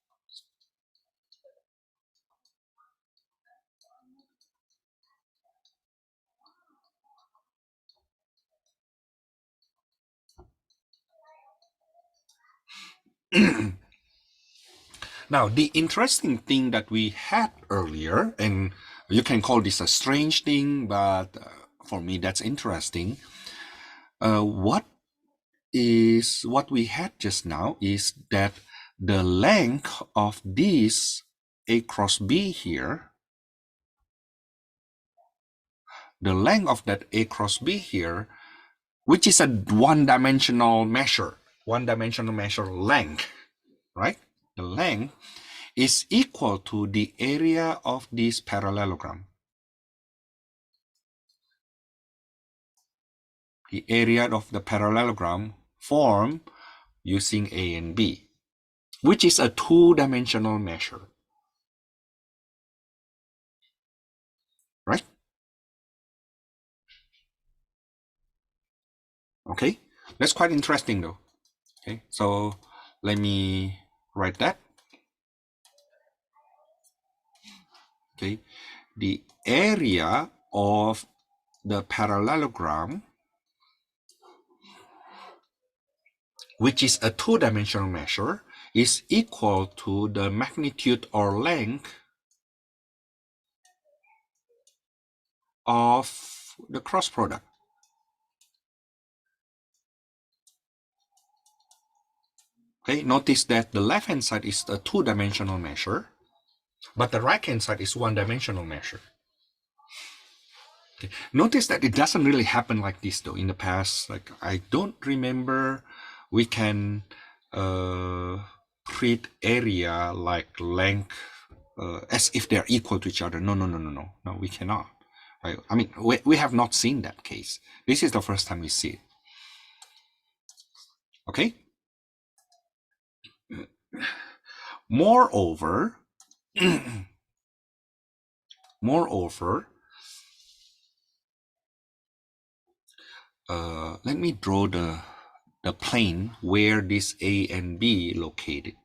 Now, the interesting thing that we had earlier, and you can call this a strange thing, but For me, that's interesting. What we had just now is that the length of this A cross B here, the length of that A cross B here, which is a one-dimensional measure length, right? The length is equal to the area of this parallelogram. The area of the parallelogram formed using A and B, which is a two-dimensional measure, right? Okay, that's quite interesting though. Okay, so let me write that. Okay, the area of the parallelogram, which is a two-dimensional measure, is equal to the magnitude or length of the cross product. Okay, notice that the left-hand side is a two-dimensional measure, but the right-hand side is one-dimensional measure. Okay. Notice that it doesn't really happen like this though. In the past, like I don't remember we can treat area like length as if they're equal to each other. No, we cannot. Right? I mean, we have not seen that case. This is the first time we see it. Okay. Moreover, let me draw the plane where this A and B located,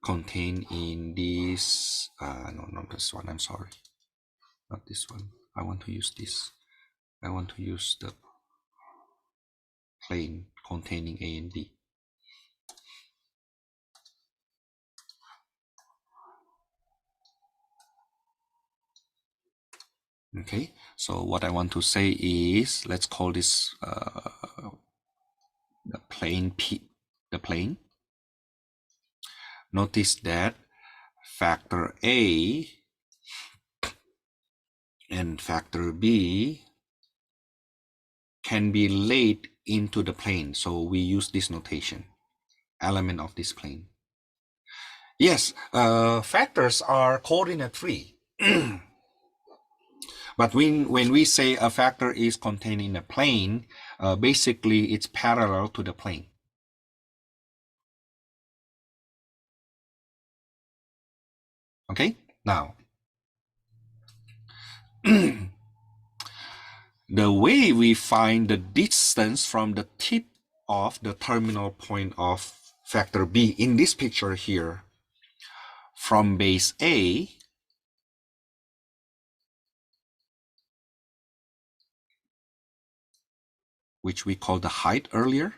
contained in this, no, not this one, I'm sorry. Not this one. I want to use this. I want to use the plane containing A and B. Okay, so what I want to say is, let's call this the plane P, the plane. Notice that factor A and factor B can be laid into the plane. So we use this notation, element of this plane. Yes, factors are coordinate free. But when we say a factor is contained in a plane, basically it's parallel to the plane. Okay, now the way we find the distance from the tip of the terminal point of factor B in this picture here from base A which we called the height earlier,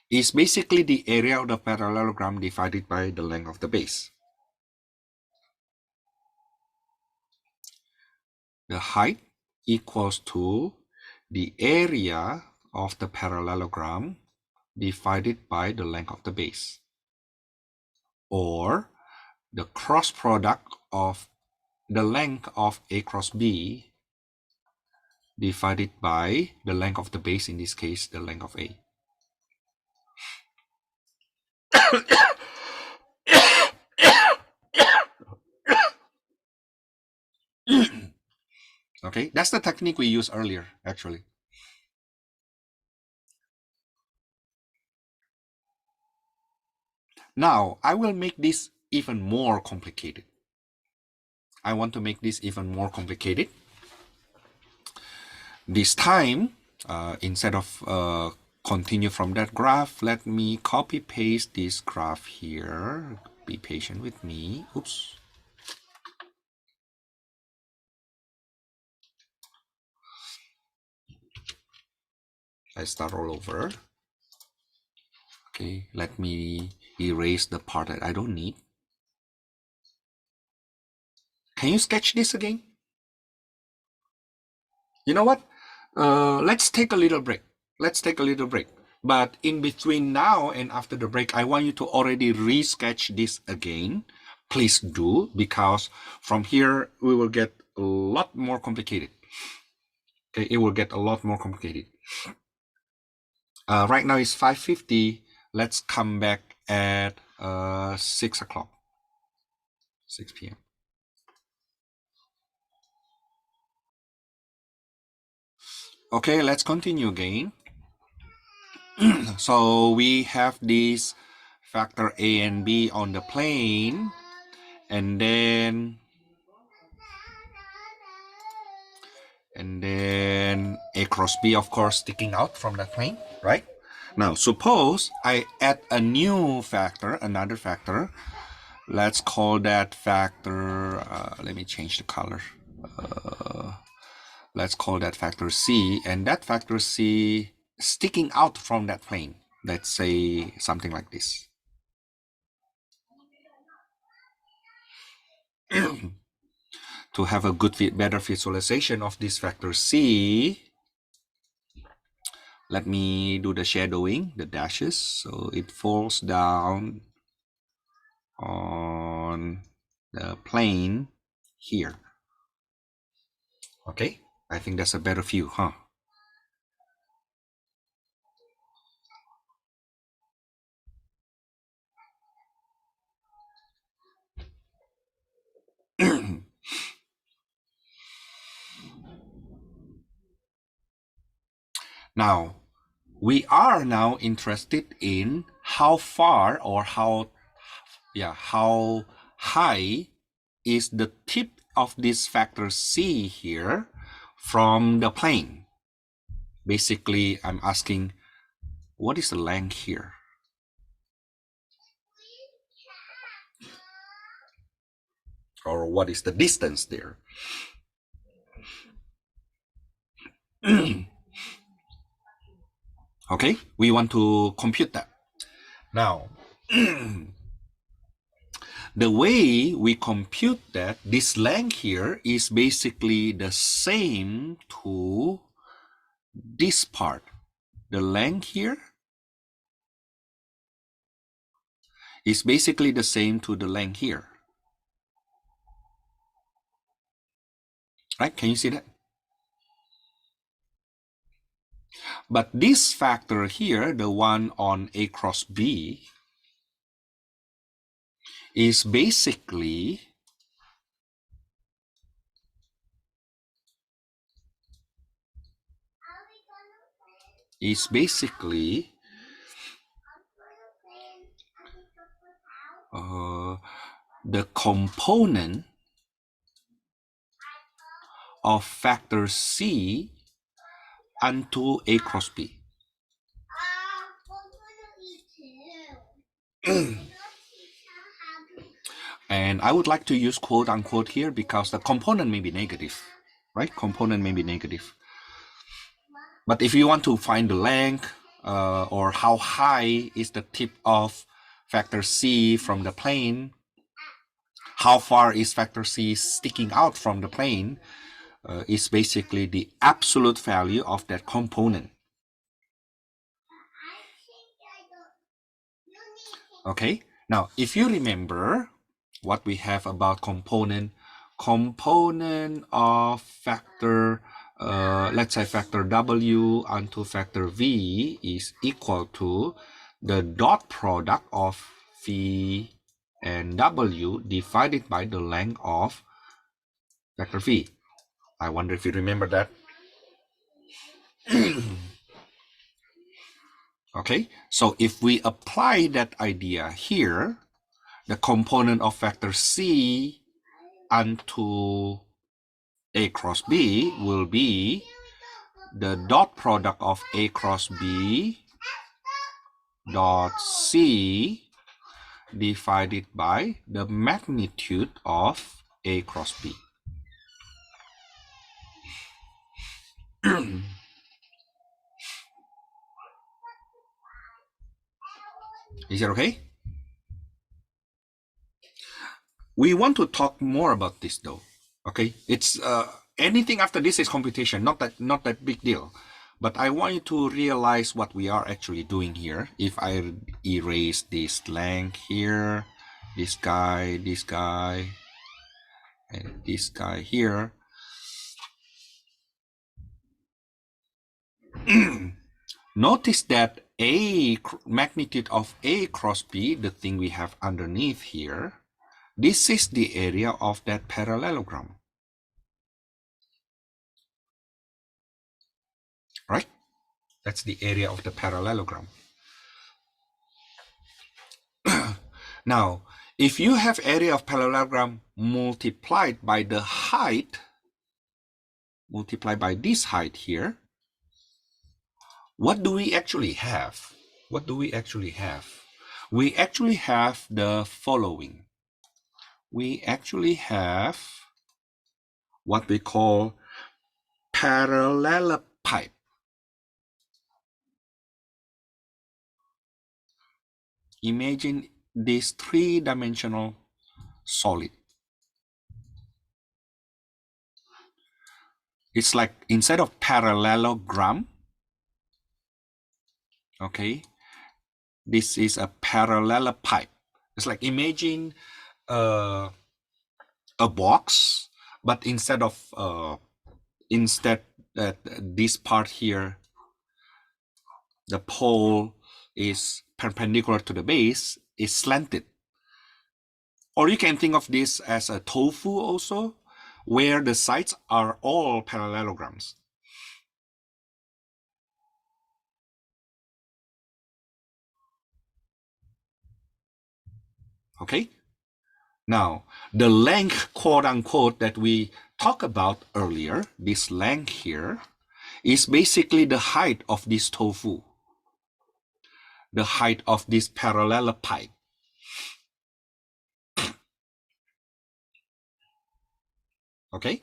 is basically the area of the parallelogram divided by the length of the base. The height equals to the area of the parallelogram divided by the length of the base, or the cross product of the length of A cross B divided by the length of the base, in this case, the length of A. Okay, that's the technique we used earlier, actually. Now, I will make this even more complicated. I want to make this even more complicated. This time, instead of continue from that graph, let me copy paste this graph here. Be patient with me. Oops. Let's start all over. Okay, let me erase the part that I don't need. Can you sketch this again? You know what? Let's take a little break. Let's take a little break. But in between now and after the break, I want you to already resketch this again. Please do, because from here we will get a lot more complicated. Okay, it will get a lot more complicated. Right now it's 5:50. Let's come back at 6 o'clock, 6 p.m. Okay, let's continue again. So we have this factor A and B on the plane, and then A cross B, of course, sticking out from that plane, right? Now, suppose I add a new factor, another factor. Let's call that factor, let me change the color. Let's call that factor C, and that factor C sticking out from that plane. Let's say something like this. To have a better visualization of this factor C, let me do the shadowing, the dashes, so it falls down on the plane here. Okay, I think that's a better view, huh? Now, we are now interested in how far or how high is the tip of this factor C here from the plane. Basically, I'm asking, what is the length here? Or what is the distance there? Okay, we want to compute that. Now, the way we compute that, this length here is basically the same to this part. The length here is basically the same to the length here. Right? Can you see that? But this factor here, the one on A cross B, is basically the component of factor C onto A cross B. And I would like to use quote unquote here because the component may be negative, right? Component may be negative. But if you want to find the length or how high is the tip of factor C from the plane, how far is factor C sticking out from the plane, is basically the absolute value of that component. Okay, now if you remember what we have about component of factor, let's say factor W onto factor V is equal to the dot product of V and W divided by the length of factor V. I wonder if you remember that. Okay, so if we apply that idea here, the component of factor C onto A cross B will be the dot product of A cross B dot C divided by the magnitude of A cross B. Is it okay? We want to talk more about this though. Okay, it's anything after this is computation, not that big deal. But I want you to realize what we are actually doing here. If I erase this length here, this guy, and this guy here, notice that magnitude of A cross B, the thing we have underneath here, this is the area of that parallelogram, right? That's the area of the parallelogram. Now, if you have area of parallelogram multiplied by the height, multiplied by this height here, what do we actually have? What do we actually have? We actually have the following. We actually have what we call parallelepiped. Imagine this three-dimensional solid. It's like instead of parallelogram, okay, this is a parallelepiped. It's like imagine a box, but instead that this part here, the pole is perpendicular to the base, is slanted. Or you can think of this as a tofu also, where the sides are all parallelograms. Okay? Now, the length, quote unquote, that we talked about earlier, this length here, is basically the height of this tofu, the height of this parallelepiped. Okay?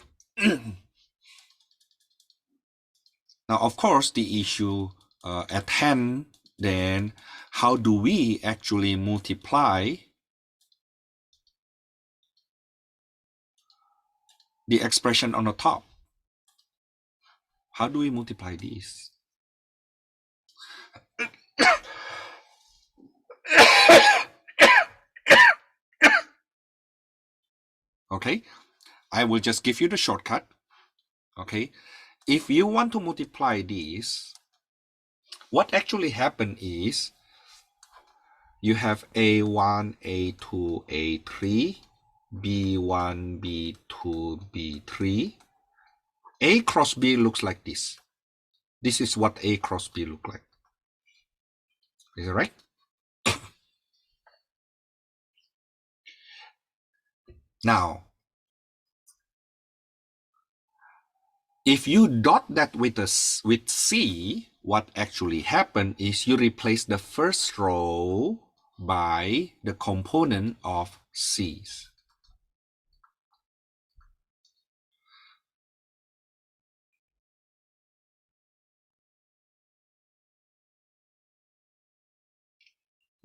Now, of course, the issue at hand, then, how do we actually multiply the expression on the top? How do we multiply these? Okay, I will just give you the shortcut. Okay, if you want to multiply these, what actually happened is you have A1, A2, A3, B1, B2, B3. A cross B looks like this. This is what A cross B look like. Is it right? Now, if you dot that with C, what actually happened is you replace the first row by the component of C's.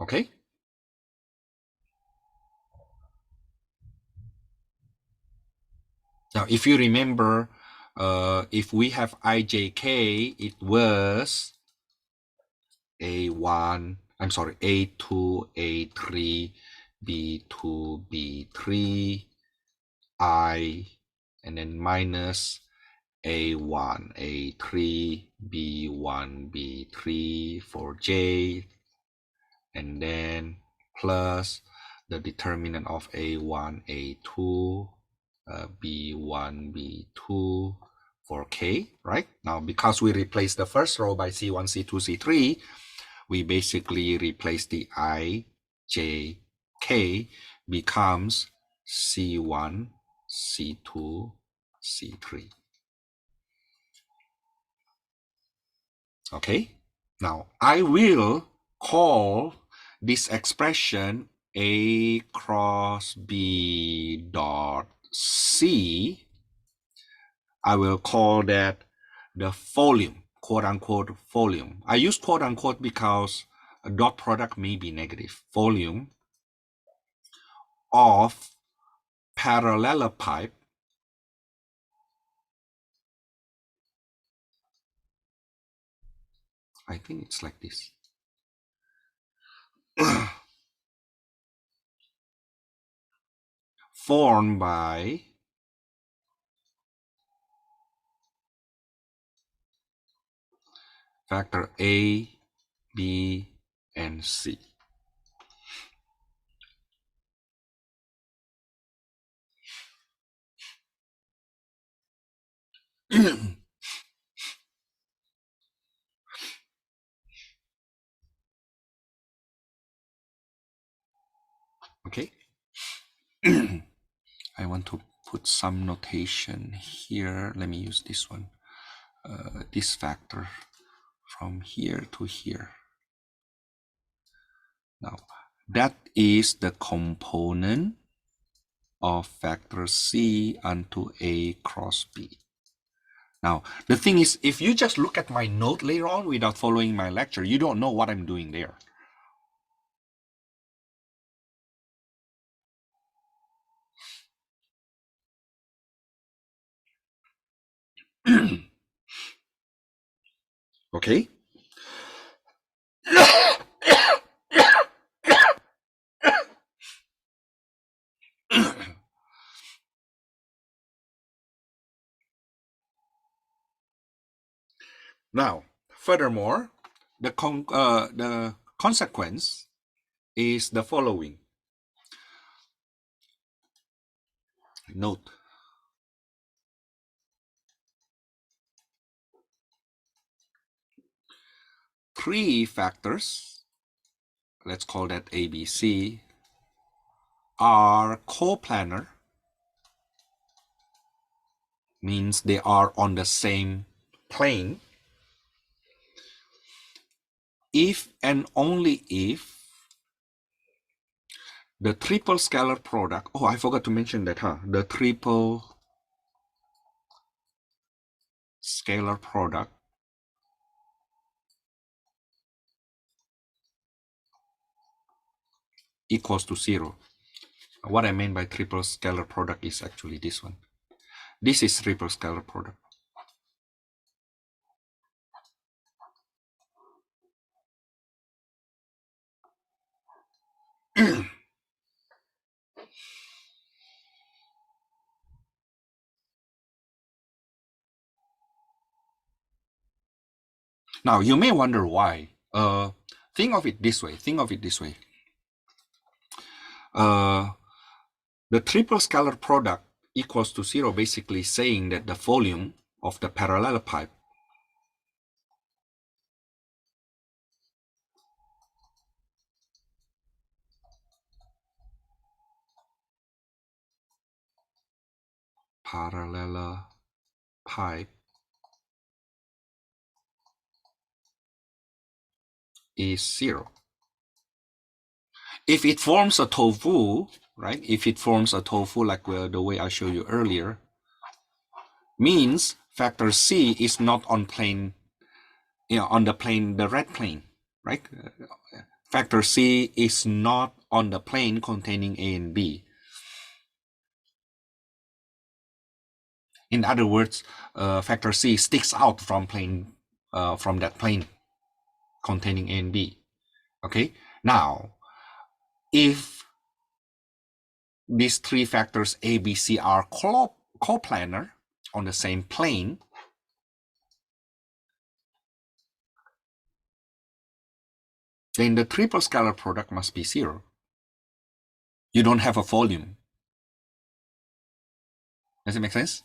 Okay? Now, if you remember, if we have IJK, it was A1, I'm sorry, A2, A3, B2, B3, I, and then minus A1, A3, B1, B3 for J, and then plus the determinant of A1, A2, B1, B2 for K, right? Now, because we replace the first row by C1, C2, C3, we basically replace the I, J, K becomes C1, C2, C3. Okay, now I will call this expression A cross B dot C. I will call that the volume, quote unquote volume. I use quote unquote because a dot product may be negative. Volume of parallelepiped I think it's like this. Formed by factor A, B, and C. Okay. I want to put some notation here. Let me use this one. This factor from here to here. Now, that is the component of factor C onto A cross B. Now, the thing is, if you just look at my note later on without following my lecture, you don't know what I'm doing there. Okay? Now, furthermore, the consequence is the following. Note. Three factors, let's call that ABC, are coplanar, means they are on the same plane, if and only if the triple scalar product, oh, I forgot to mention that, the triple scalar product equals to 0. What I mean by triple scalar product is actually this one. This is triple scalar product. Now, you may wonder why. Think of it this way. The triple scalar product equals to 0, basically saying that the volume of the parallelepiped is 0. If it forms a tofu, right? If it forms a tofu like the way I showed you earlier, means factor C is not on plane, on the plane, the red plane, right? Factor C is not on the plane containing A and B. In other words, factor C sticks out from that plane containing A and B. Okay. Now, if these three factors A, B, C are coplanar on the same plane, then the triple scalar product must be 0. You don't have a volume. Does it make sense?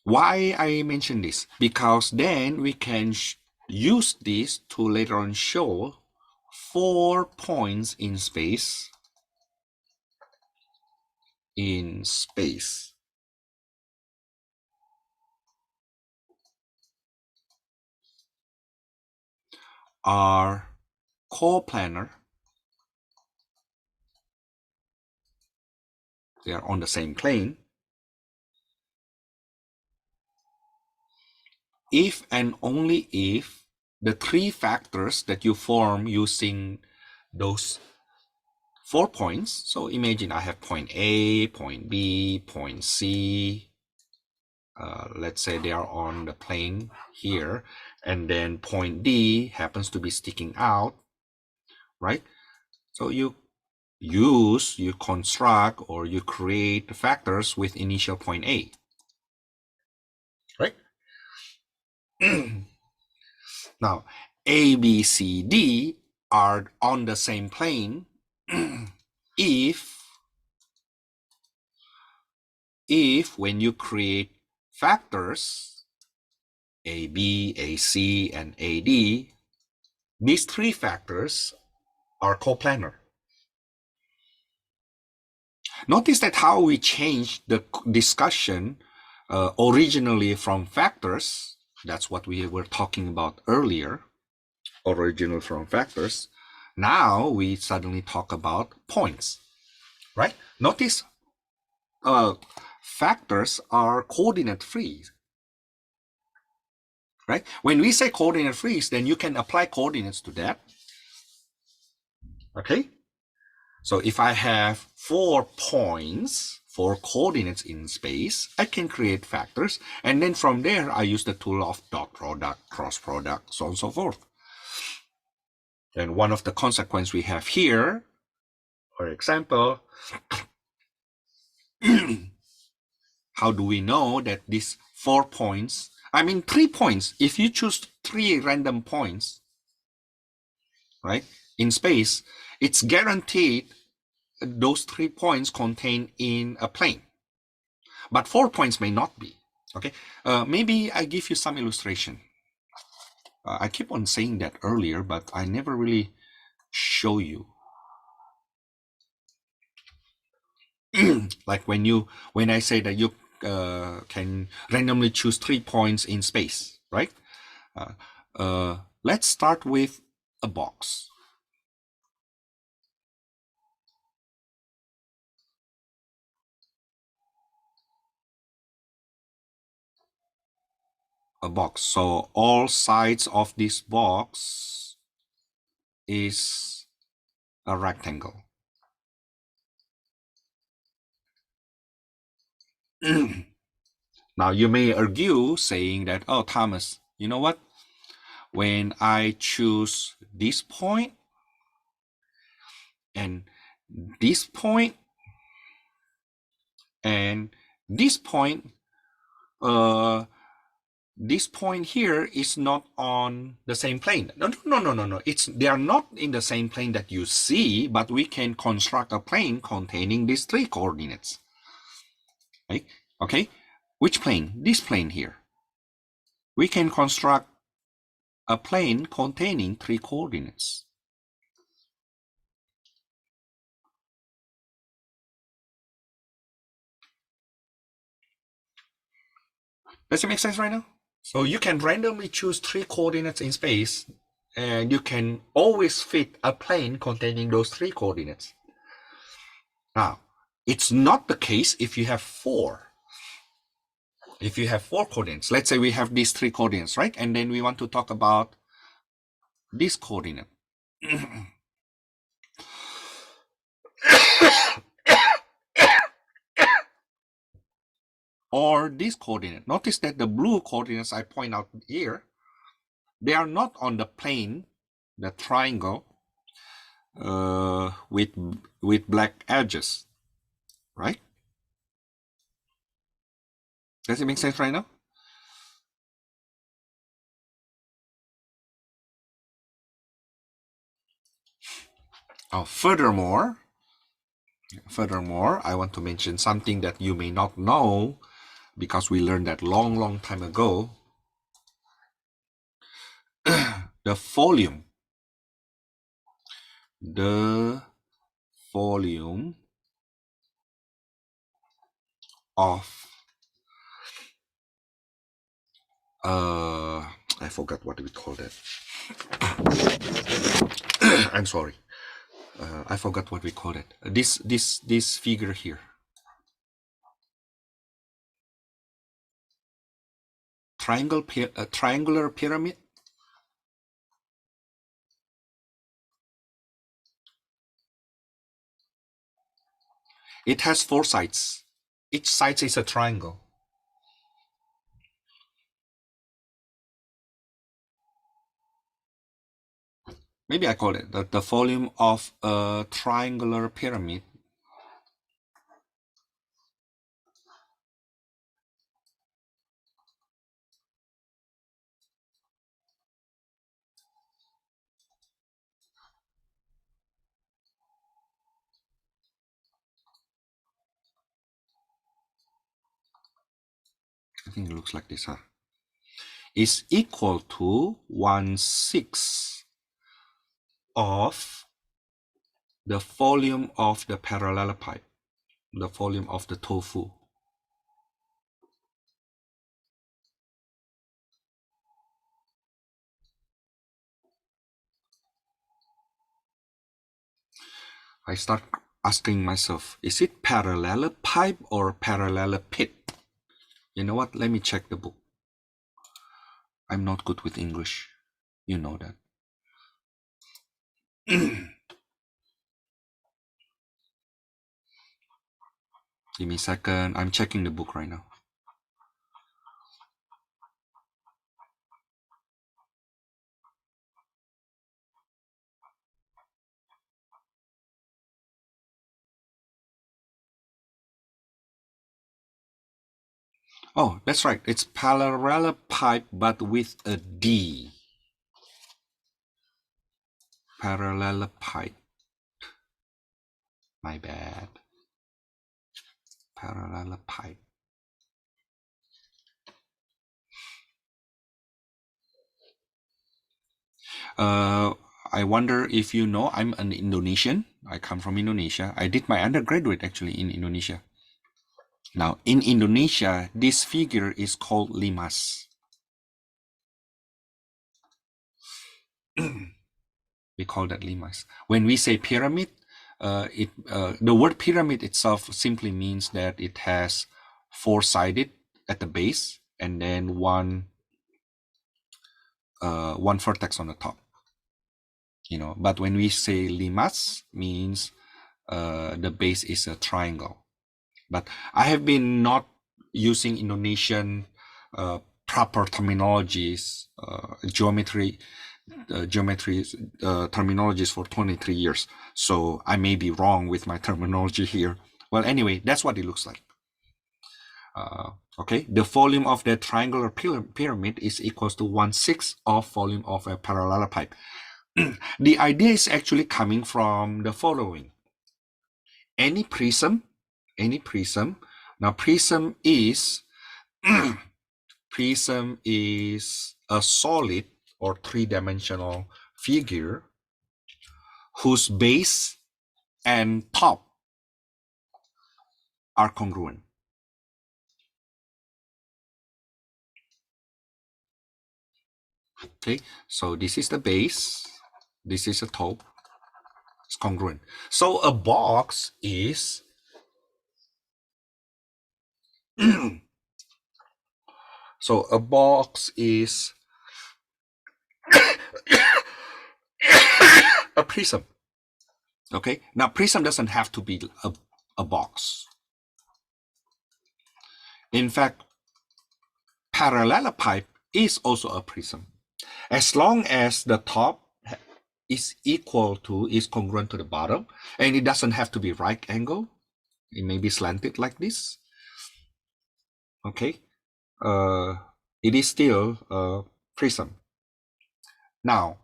Why I mention this? Because then we can use this to later on show 4 points in space. Are coplanar. They are on the same plane if and only if the three factors that you form using those 4 points. So imagine I have point A, point B, point C. Let's say they are on the plane here, and then point D happens to be sticking out, right? So you construct or you create factors with initial point A, right? Now, A, B, C, D are on the same plane if when you create factors AB, AC, and AD, these three factors are coplanar. Notice that how we changed the discussion originally from factors, that's what we were talking about earlier, original from factors. Now we suddenly talk about points, right? Notice factors are coordinate free, right? When we say coordinate free, then you can apply coordinates to that, okay? So if I have 4 points, 4 coordinates in space, I can create factors, and then from there I use the tool of dot product, cross product, so on and so forth. And one of the consequences we have here, for example, how do we know that these 4 points, I mean 3 points, if you choose 3 random points, right, in space, it's guaranteed those 3 points contained in a plane. But 4 points may not be, okay? Maybe I give you some illustration. I keep on saying that earlier, but I never really show you. Like when I say that you can randomly choose 3 points in space, right? Let's start with a box. A box. So all sides of this box is a rectangle. Now you may argue saying that, oh, Thomas, you know what? When I choose this point and this point and this point, this point here is not on the same plane. No. They are not in the same plane that you see, but we can construct a plane containing these 3 coordinates. Right? Okay, which plane? This plane here. We can construct a plane containing 3 coordinates. Does it make sense right now? So you can randomly choose 3 coordinates in space, and you can always fit a plane containing those 3 coordinates. Now, it's not the case if you have 4. If you have 4 coordinates, let's say we have these 3 coordinates, right? And then we want to talk about this coordinate. Or this coordinate. Notice that the blue coordinates I point out here, they are not on the plane, the triangle, with black edges, right? Does it make sense right now? Oh, furthermore, I want to mention something that you may not know, because we learned that long time ago. The volume of I forgot what we call that. I'm sorry. I forgot what we call it. This figure here. Triangular pyramid. It has 4 sides. Each side is a triangle. Maybe I call it the volume of a triangular pyramid. I think it looks like this, huh? Is equal to 1/6 of the volume of the parallelepiped, the volume of the tofu. I start asking myself, is it parallelepiped or parallelepiped? You know what? Let me check the book. I'm not good with English. You know that. Give me a second. I'm checking the book right now. Oh, that's right. It's parallelepiped, but with a D. Parallelepiped. My bad. Parallelepiped. I wonder if you know, I'm an Indonesian. I come from Indonesia. I did my undergraduate actually in Indonesia. Now, in Indonesia, this figure is called limas. We call that limas. When we say pyramid, the word pyramid itself simply means that it has 4-sided at the base and then one vertex on the top. You know, but when we say limas, means the base is a triangle. But I have been not using Indonesian proper terminologies, geometry terminologies for 23 years. So I may be wrong with my terminology here. Well, anyway, that's what it looks like. Okay, the volume of the triangular pyramid is equals to 1/6 of volume of a parallelepiped. The idea is actually coming from the following. Any prism, now prism is prism is a solid or 3-dimensional figure whose base and top are congruent. Okay, so this is the base, this is the top, it's congruent. So a box is so a box is a prism. Okay, now prism doesn't have to be a box. In fact, parallelepiped is also a prism. As long as the top is congruent to the bottom, and it doesn't have to be right angle, it may be slanted like this. Okay, it is still a prism. Now,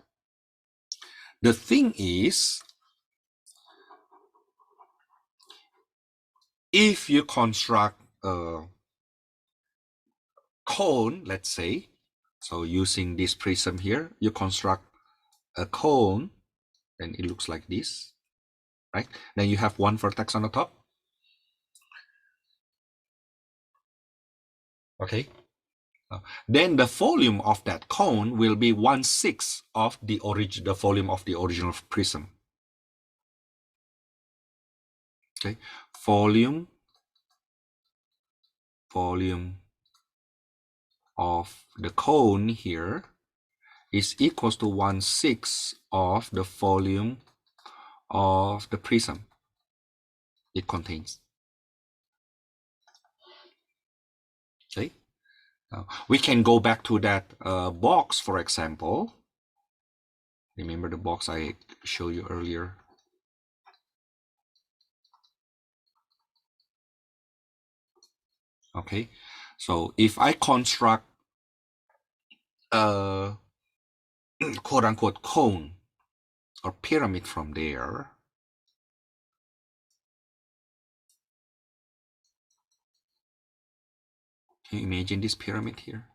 the thing is, if you construct a cone, let's say, so using this prism here, you construct a cone, and it looks like this, right? Then you have one vertex on the top. Okay. Then the volume of that cone will be 1/6 of the volume of the original prism. Okay, volume of the cone here is equals to 1/6 of the volume of the prism it contains. Okay. Now we can go back to that box, for example. Remember the box I showed you earlier? Okay. So if I construct a quote unquote cone or pyramid from there, can you imagine this pyramid here?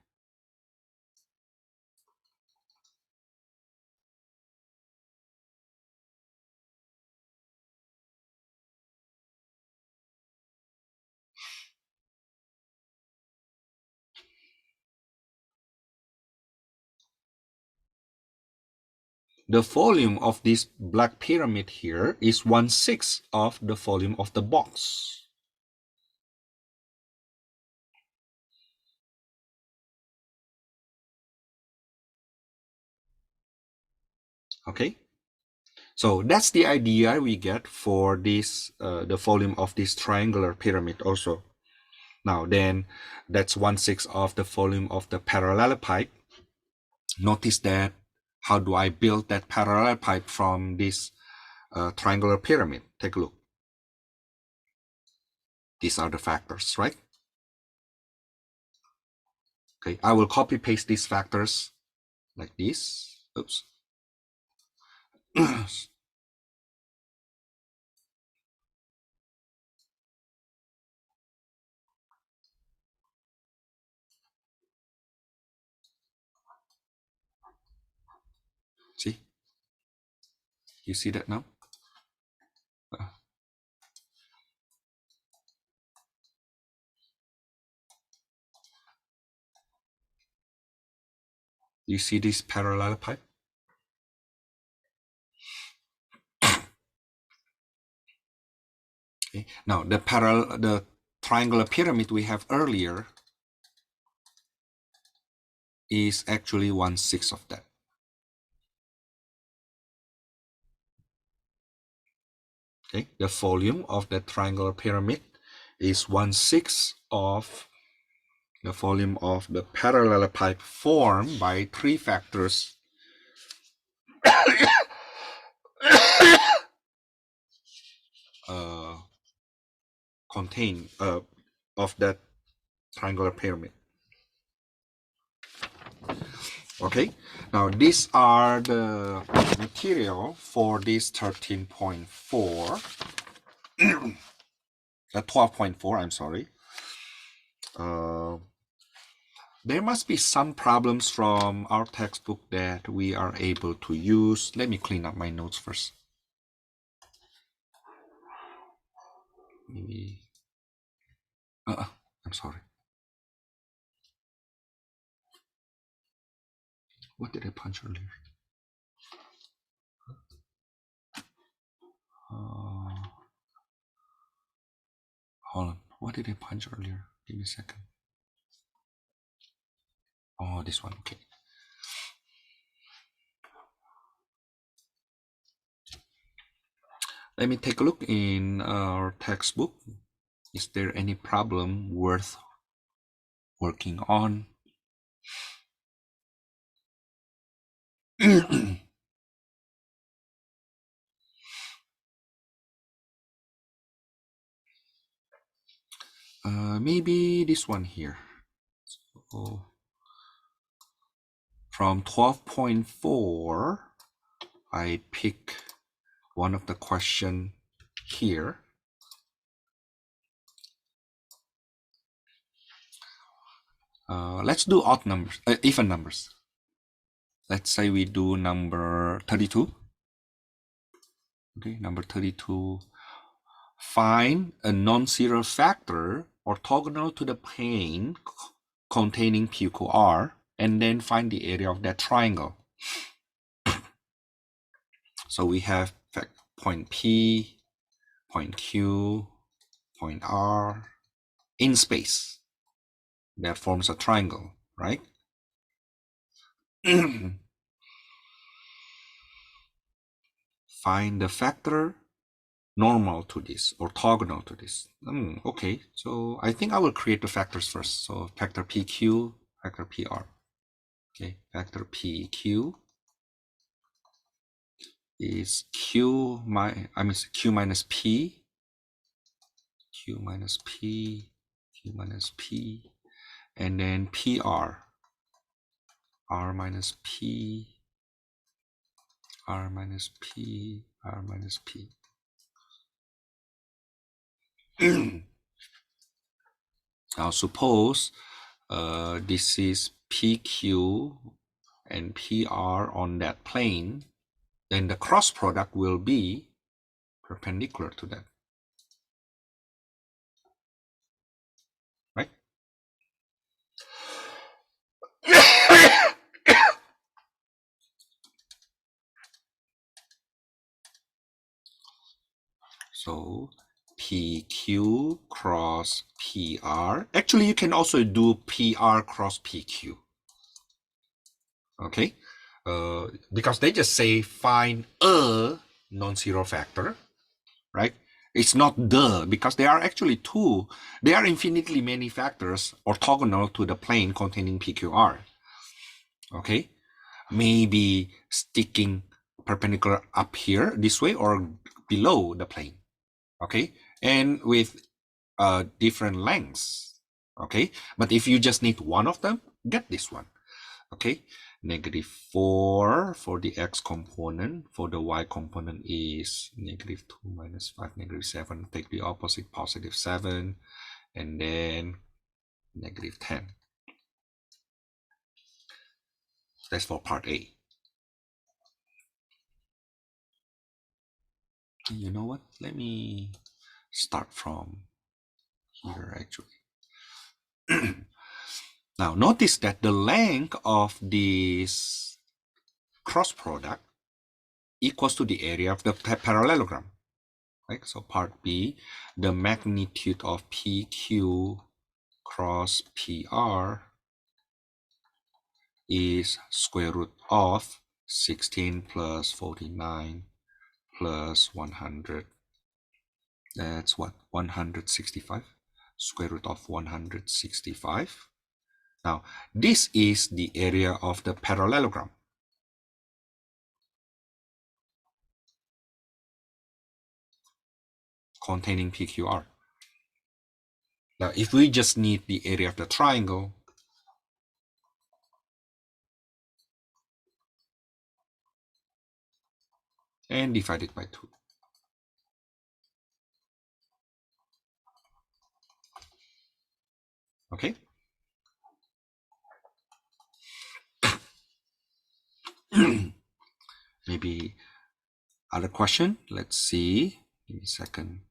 The volume of this black pyramid here is 1/6 of the volume of the box. Okay, so that's the idea we get for this, the volume of this triangular pyramid also. Now then, that's 1/6 of the volume of the parallelepiped. Notice that, how do I build that parallelepiped from this triangular pyramid? Take a look. These are the factors, right? Okay, I will copy paste these factors like this. Oops. See, you see that now? You see this parallelepiped? Okay. Now the triangular pyramid we have earlier is actually 1/6 of that. Okay, the volume of the triangular pyramid is 1/6 of the volume of the parallelepiped formed by three factors contained of that triangular pyramid. Okay, now these are the material for this 13.4, 12.4, I'm sorry. There must be some problems from our textbook that we are able to use. Let me clean up my notes first. Maybe, I'm sorry. What did I punch earlier? Hold on. What did I punch earlier? Give me a second. Oh, this one. Okay. Let me take a look in our textbook. Is there any problem worth working on? Maybe this one here. So from 12.4, I pick one of the question here. Let's do odd numbers, even numbers. Let's say we do number 32. Okay, number 32. Find a non-zero factor orthogonal to the plane containing P equal R, and then find the area of that triangle. So we have point P, point Q, point R in space. That forms a triangle, right? Find the factor normal to this, orthogonal to this. Okay, so I think I will create the factors first. So factor PQ, factor PR. Okay, factor PQ is Q minus P, Q minus P, Q minus P, and then PR, R minus P, R minus P, R minus P. Now suppose this is PQ and PR on that plane, then the cross product will be perpendicular to that, right? So PQ cross PR. Actually, you can also do PR cross PQ. Okay, because they just say find a non-zero factor, right? It's not the, because there are actually two. There are infinitely many factors orthogonal to the plane containing PQR. Okay, maybe sticking perpendicular up here this way or below the plane. Okay, and with different lengths. Okay, but if you just need one of them, get this one. Okay, -4 for the x component. For the y component is -2 minus 5, -7. Take the opposite, +7, and then -10. That's for part A. You know what? Let me start from here actually. Now notice that the length of this cross product equals to the area of the parallelogram. Right? So part B, the magnitude of PQ cross PR is square root of 16 plus 49 plus 100. That's what? 165. Square root of 165. Now, this is the area of the parallelogram containing PQR. Now, if we just need the area of the triangle, and divide it by 2. Okay? Maybe other question? Let's see. Give me a second.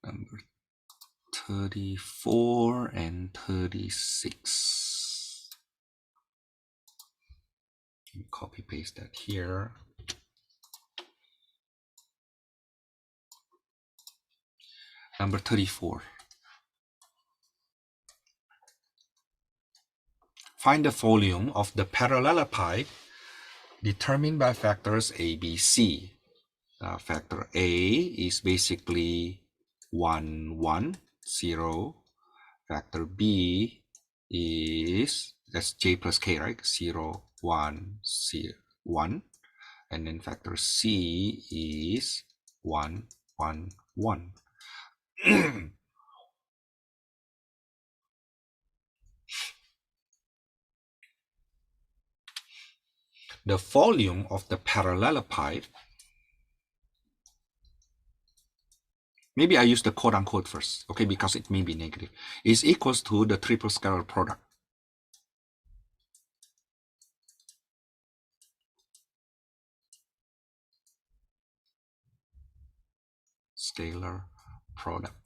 Number 34 and 36. Let me copy paste that here. Number 34. Find the volume of the parallelepiped determined by factors A, B, C. Factor A is basically 1, 1, 0. Factor B is, that's J plus K, right? 0, 1, 0, 1. And then factor C is 1, 1, 1. The volume of the parallelepiped, maybe I use the quote unquote first, okay, because it may be negative, is equals to the triple scalar product. Scalar product.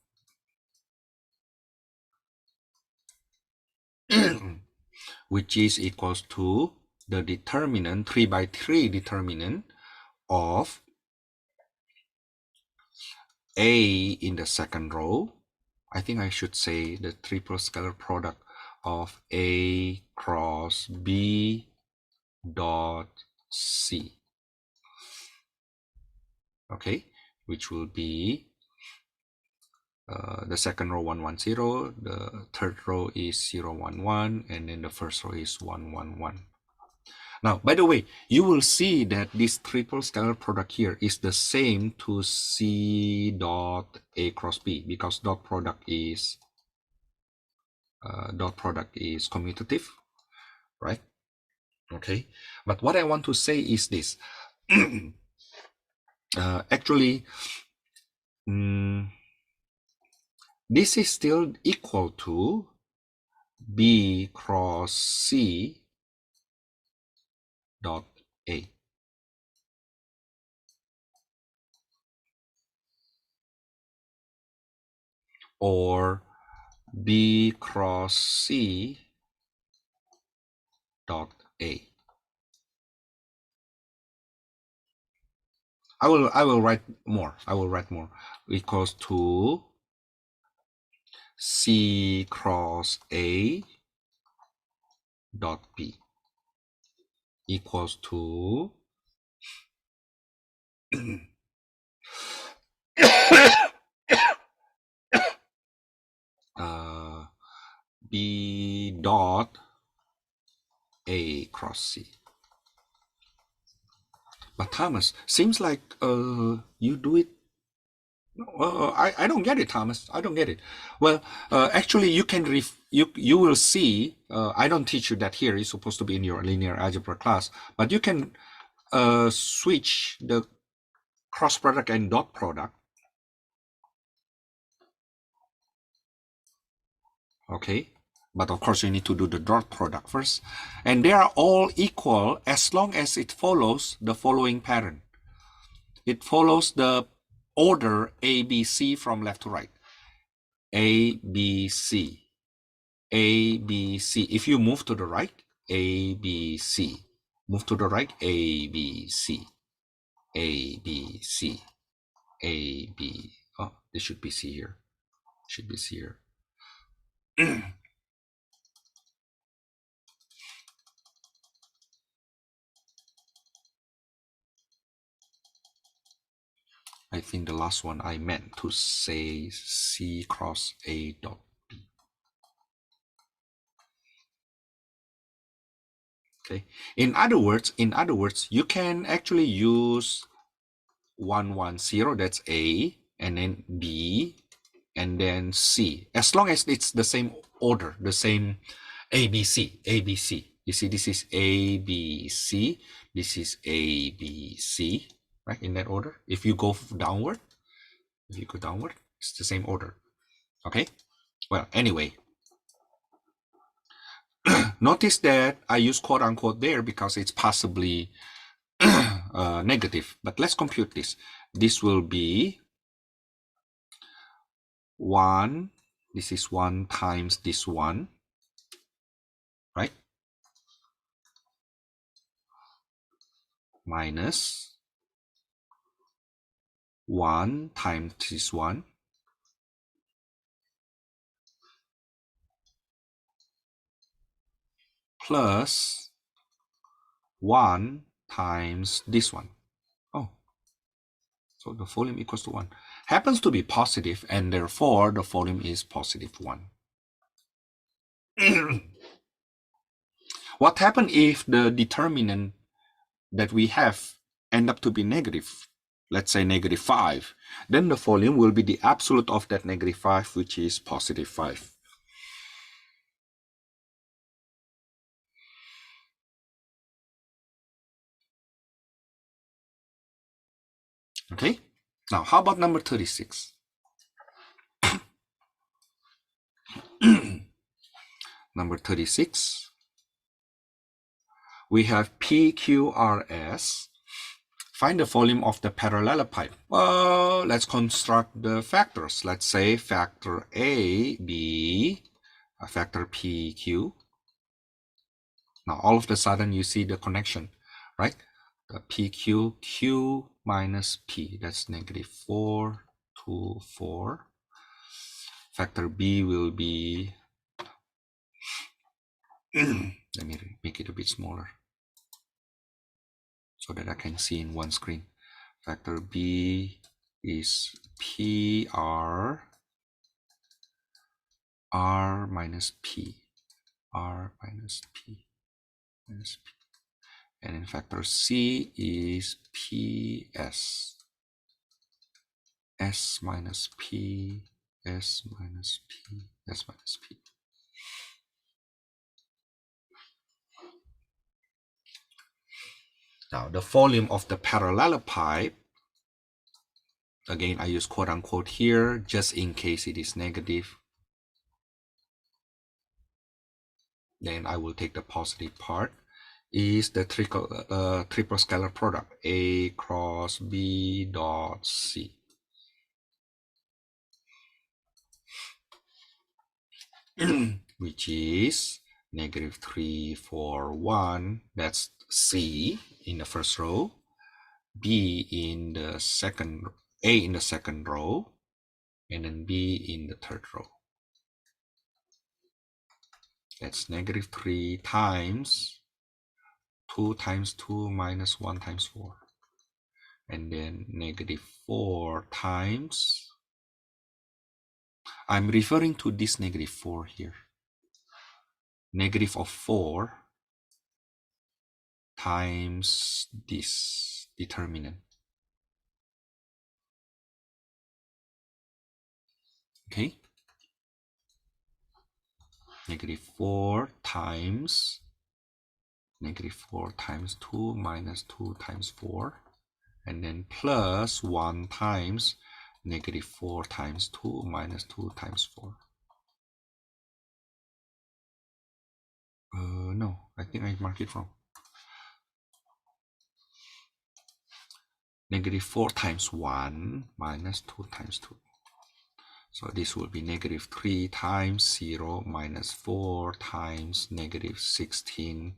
Which is equals to the determinant, 3 by 3 determinant of A in the second row. I think I should say the triple scalar product of A cross B dot C. Okay, which will be the second row 1 1 0, the third row is 0 1 1, and then the first row is 1 1 1. Now, by the way, you will see that this triple scalar product here is the same to C dot A cross B, because dot product is commutative, right? Okay, but what I want to say is this. Actually, this is still equal to B cross C dot A. Or B cross C dot A. I will write more. I will write more. Equals to C cross A dot B equals to B dot A cross C. But Thomas, seems like you do it. I don't get it, Thomas. I don't get it. Well, actually, you can you will see. I don't teach you that here. It's supposed to be in your linear algebra class. But you can switch the cross product and dot product. Okay, but of course you need to do the dot product first, and they are all equal as long as it follows the following pattern. It follows the order A, B, C from left to right. A, B, C, A, B, C. If you move to the right, A, B, C. Move to the right, A, B, C, A, B, C, A, B. Oh, this should be C here. Should be C here. I think the last one I meant to say C cross A dot B. Okay. In other words, you can actually use 1 1 0. That's A, and then B, and then C. As long as it's the same order, the same A B C, A B C. You see, this is A B C. This is A B C. Right, in that order. If you go downward, it's the same order. Okay. Well, anyway, notice that I use quote unquote there because it's possibly negative. But let's compute this. This will be 1. This is 1 times this one, right? Minus 1 times this one, plus 1 times this one. Oh, so the volume equals to 1. Happens to be positive, and therefore the volume is positive 1. What happens if the determinant that we have end up to be negative? Let's say negative 5. Then the volume will be the absolute of that negative 5, which is positive 5. Okay, now how about number 36? Number 36, we have PQRS. Find the volume of the parallelepiped. Well, let's construct the factors. Let's say factor A, B, factor PQ. Now all of a sudden you see the connection, right? The PQ, Q minus P, that's negative 4, 2, 4. Factor B will be Let me make it a bit smaller so that I can see in one screen. Factor B is PR R minus P, R minus P, minus P. And then factor C is PS, S minus P, S minus P, S minus P. Now the volume of the parallelepiped, again I use quote unquote here just in case it is negative. Then I will take the positive part, is the triple scalar product A cross B dot C. Which is negative 3, 4, 1. That's C in the first row, B in the second, A in the second row, and then B in the third row. That's negative 3 times 2 times 2 minus 1 times 4. And then negative 4 times, I'm referring to this negative 4 here. Negative of 4 times this determinant. Okay? Negative 4 times negative 4 times 2 minus 2 times 4, and then plus 1 times negative 4 times 2 minus 2 times 4. No, I think I marked it wrong. Negative 4 times 1 minus 2 times 2. So this will be negative 3 times 0 minus 4 times negative 16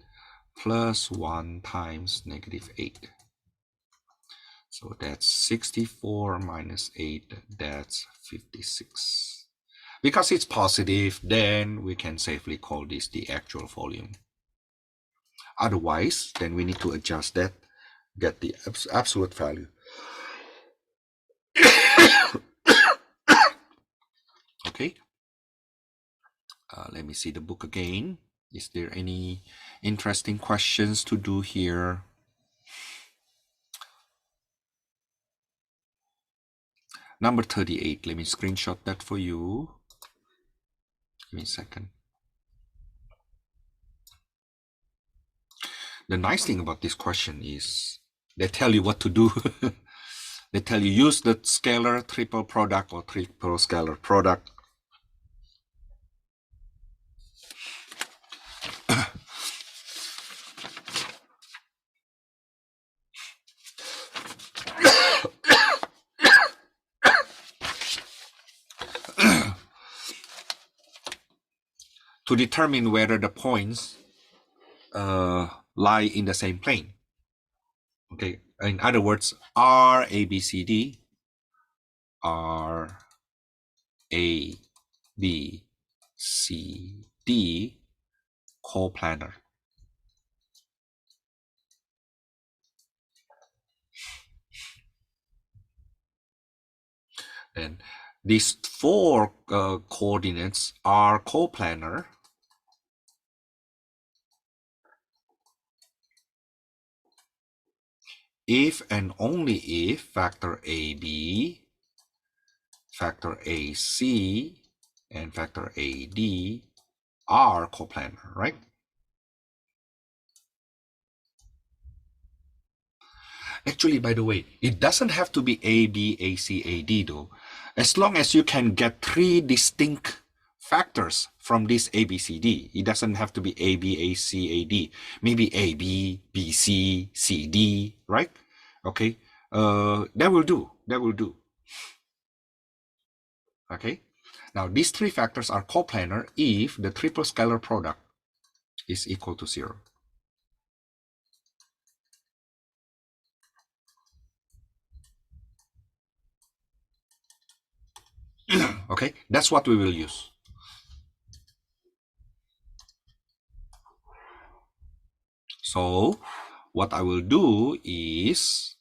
plus 1 times negative 8. So that's 64 minus 8, that's 56. Because it's positive, then we can safely call this the actual volume. Otherwise, then we need to adjust that, get the absolute value. Okay. Let me see the book again. Is there any interesting questions to do here? Number 38. Let me screenshot that for you. Give me a second. The nice thing about this question is they tell you what to do. They tell you use the scalar triple product or triple scalar product. To determine whether the points lie in the same plane. Okay, in other words, R A B C D, R A B C D coplanar. And these four coordinates are coplanar if and only if factor AB, factor AC, and factor AD are coplanar, right? Actually, by the way, it doesn't have to be AB, AC, AD though. As long as you can get three distinct factors from this ABCD, it doesn't have to be AB, AC, AD. Maybe AB, BC, CD, right? Okay, that will do. That will do. Okay, now these three factors are coplanar if the triple scalar product is equal to 0. Okay, that's what we will use. So what I will do is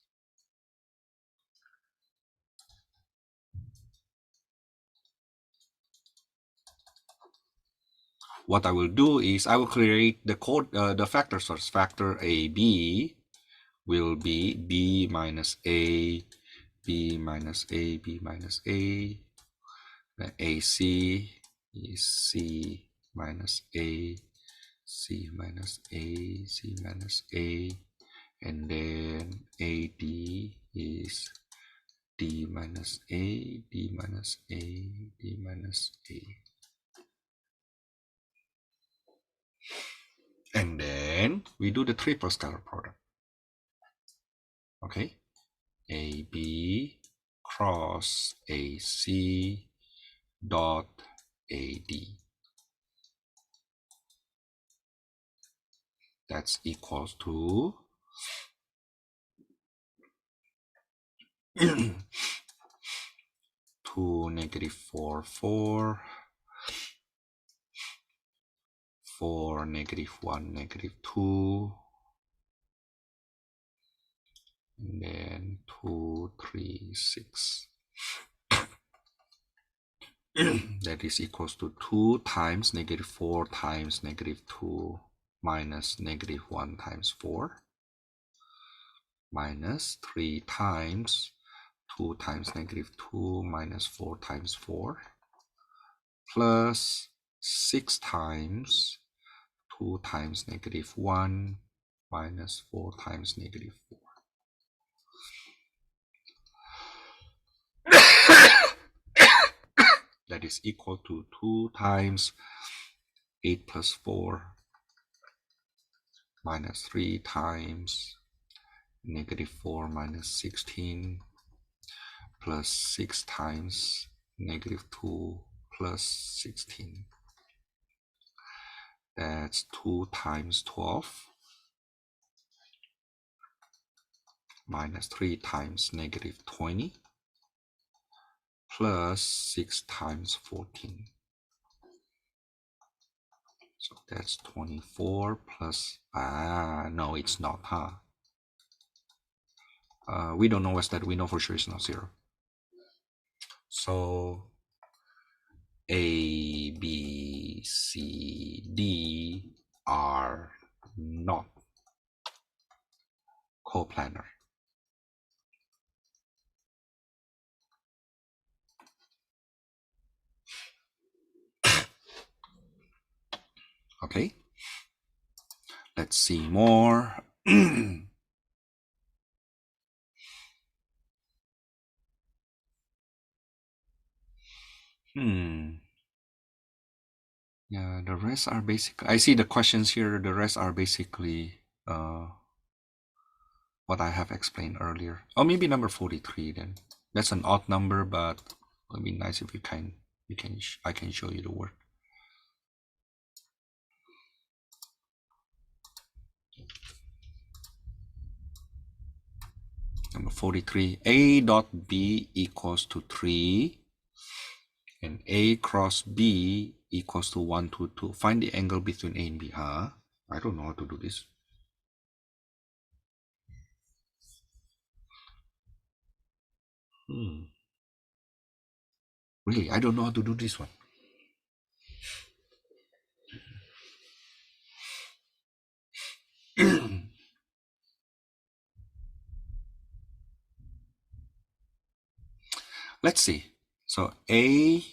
I will create the code, the factor source. Factor AB will be B minus A, B minus A, B minus A. The AC is C minus A, C minus A, C minus A. And then AD is D minus A, D minus A, D minus A. And then we do the triple scalar product. Okay, AB cross AC dot AD. That's equals to 2, negative 4, 4, 4, negative 1, negative 2, and then 2, 3, 6. That is equals to 2 times negative 4 times negative 2 minus negative 1 times 4 minus 3 times 2 times negative 2 minus 4 times 4 plus 6 times 2 times negative 1 minus 4 times negative 4. That is equal to 2 times 8 plus 4 minus 3 times negative 4 minus 16 plus 6 times negative 2 plus 16. That's 2 times 12 minus 3 times negative 20 plus 6 times 14. So that's 24 plus, no, it's not, huh? We don't know what's that. We know for sure it's not 0. So A, B, C, D are not coplanar. Okay, let's see more. Yeah, the rest are basically, I see the questions here, the rest are basically what I have explained earlier. Oh, maybe number 43 then. That's an odd number, but it would be nice if I can show you the work. Number 43, A dot B equals to 3 and A cross B equals to 1, 2, 2. Find the angle between A and B. Huh? I don't know how to do this. Really, I don't know how to do this one. Let's see. So A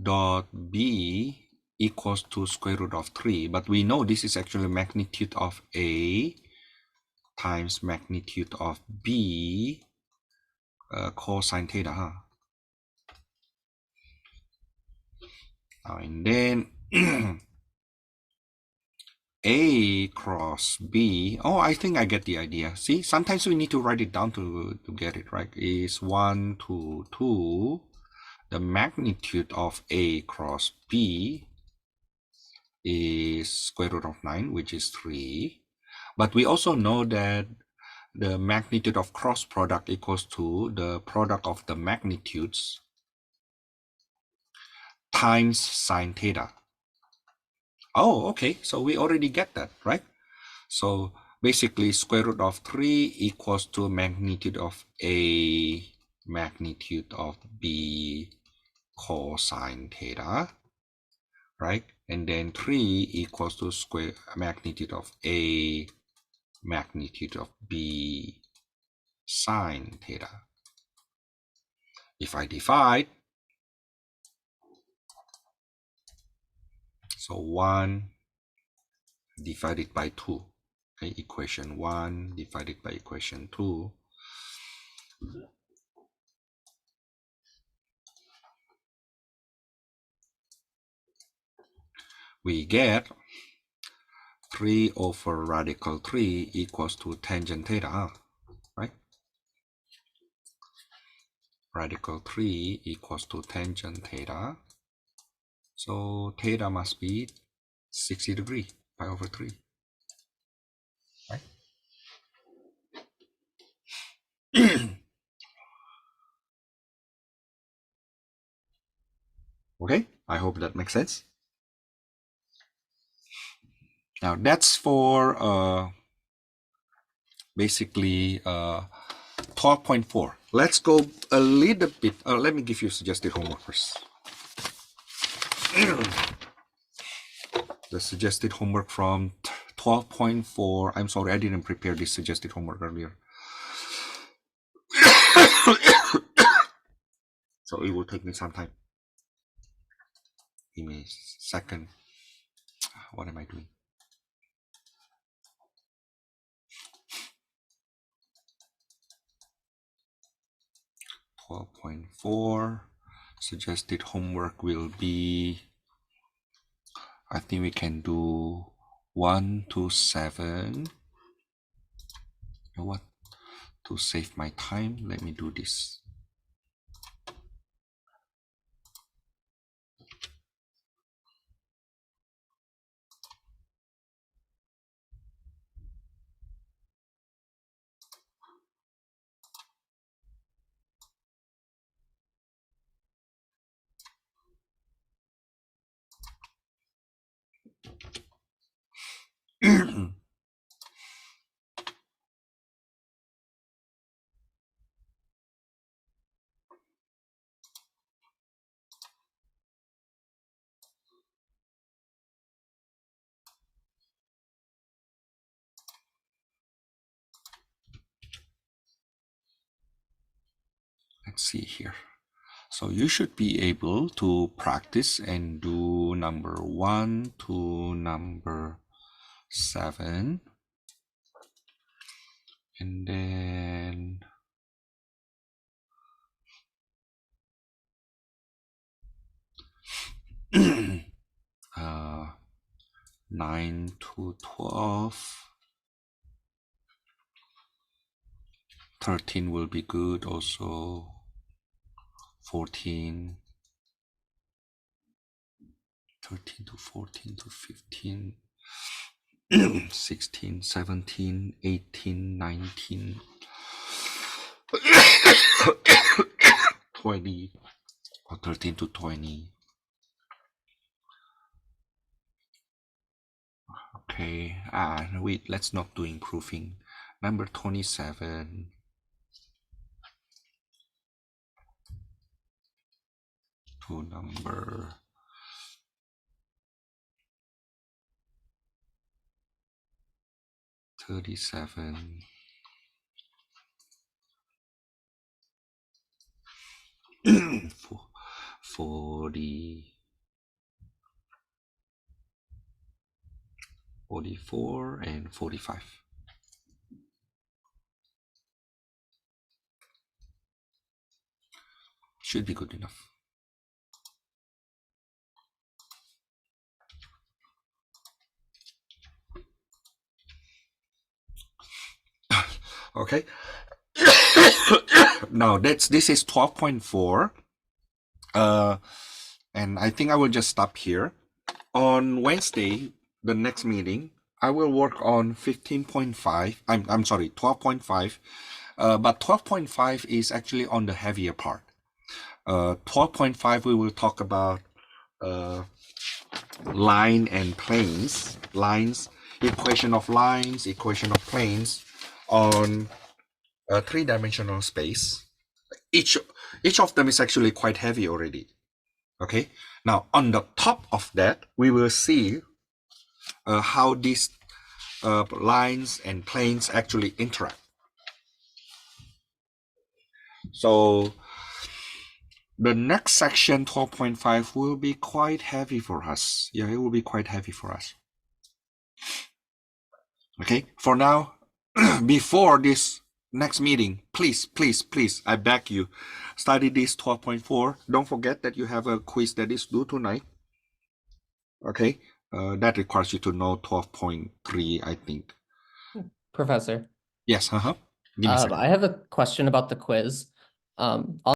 dot B equals to square root of 3, but we know this is actually magnitude of A times magnitude of B cosine theta, huh? And then A cross B. Oh, I think I get the idea. See, sometimes we need to write it down to get it right. Is 1, 2, 2. The magnitude of A cross B is square root of 9, which is 3. But we also know that the magnitude of cross product equals to the product of the magnitudes times sine theta. Oh, okay. So we already get that, right? So basically square root of 3 equals to magnitude of A, magnitude of B cosine theta, right? And then 3 equals to square magnitude of A, magnitude of B sine theta. If I divide, so 1 divided by 2, okay, equation 1 divided by equation 2, we get 3 over radical 3 equals to tangent theta, right? Radical 3 equals to tangent theta. So theta must be 60 degrees, pi over 3, right? Okay, I hope that makes sense. Now that's for basically 12.4. Let's go a little bit. Let me give you suggested homework first. The suggested homework from 12.4. I'm sorry, I didn't prepare this suggested homework earlier. So it will take me some time. Give me a second. What am I doing? .4 suggested homework will be, I think we can do 1 to 7. You know what? To save my time, let me do this. Let's see here. So you should be able to practice and do number 1 to number 7. And then uh, 9 to 12. 13 will be good also. 14. 13 to 14 to 15. 16, 17, 18, 19, 20, or 13 to 20. Okay, wait, let's not do improving. Number 27. To number 37. 40. 44 and 45. Should be good enough. Okay. Now this is 12.4. And I think I will just stop here. On Wednesday, the next meeting, I will work on 15.5. I'm sorry, 12.5. But 12.5 is actually on the heavier part. 12.5 we will talk about line and planes. Lines equation of lines, equation of planes on a three-dimensional space. Each of them is actually quite heavy already. Okay, now on the top of that, we will see how these lines and planes actually interact. So the next section, 12.5, will be quite heavy for us. Yeah, it will be quite heavy for us. Okay, for now, before this next meeting, please, I beg you, study this 12.4. Don't forget that you have a quiz that is due tonight. Okay, that requires you to know 12.3, I think. Professor. Yes, Give me a second. I have a question about the quiz.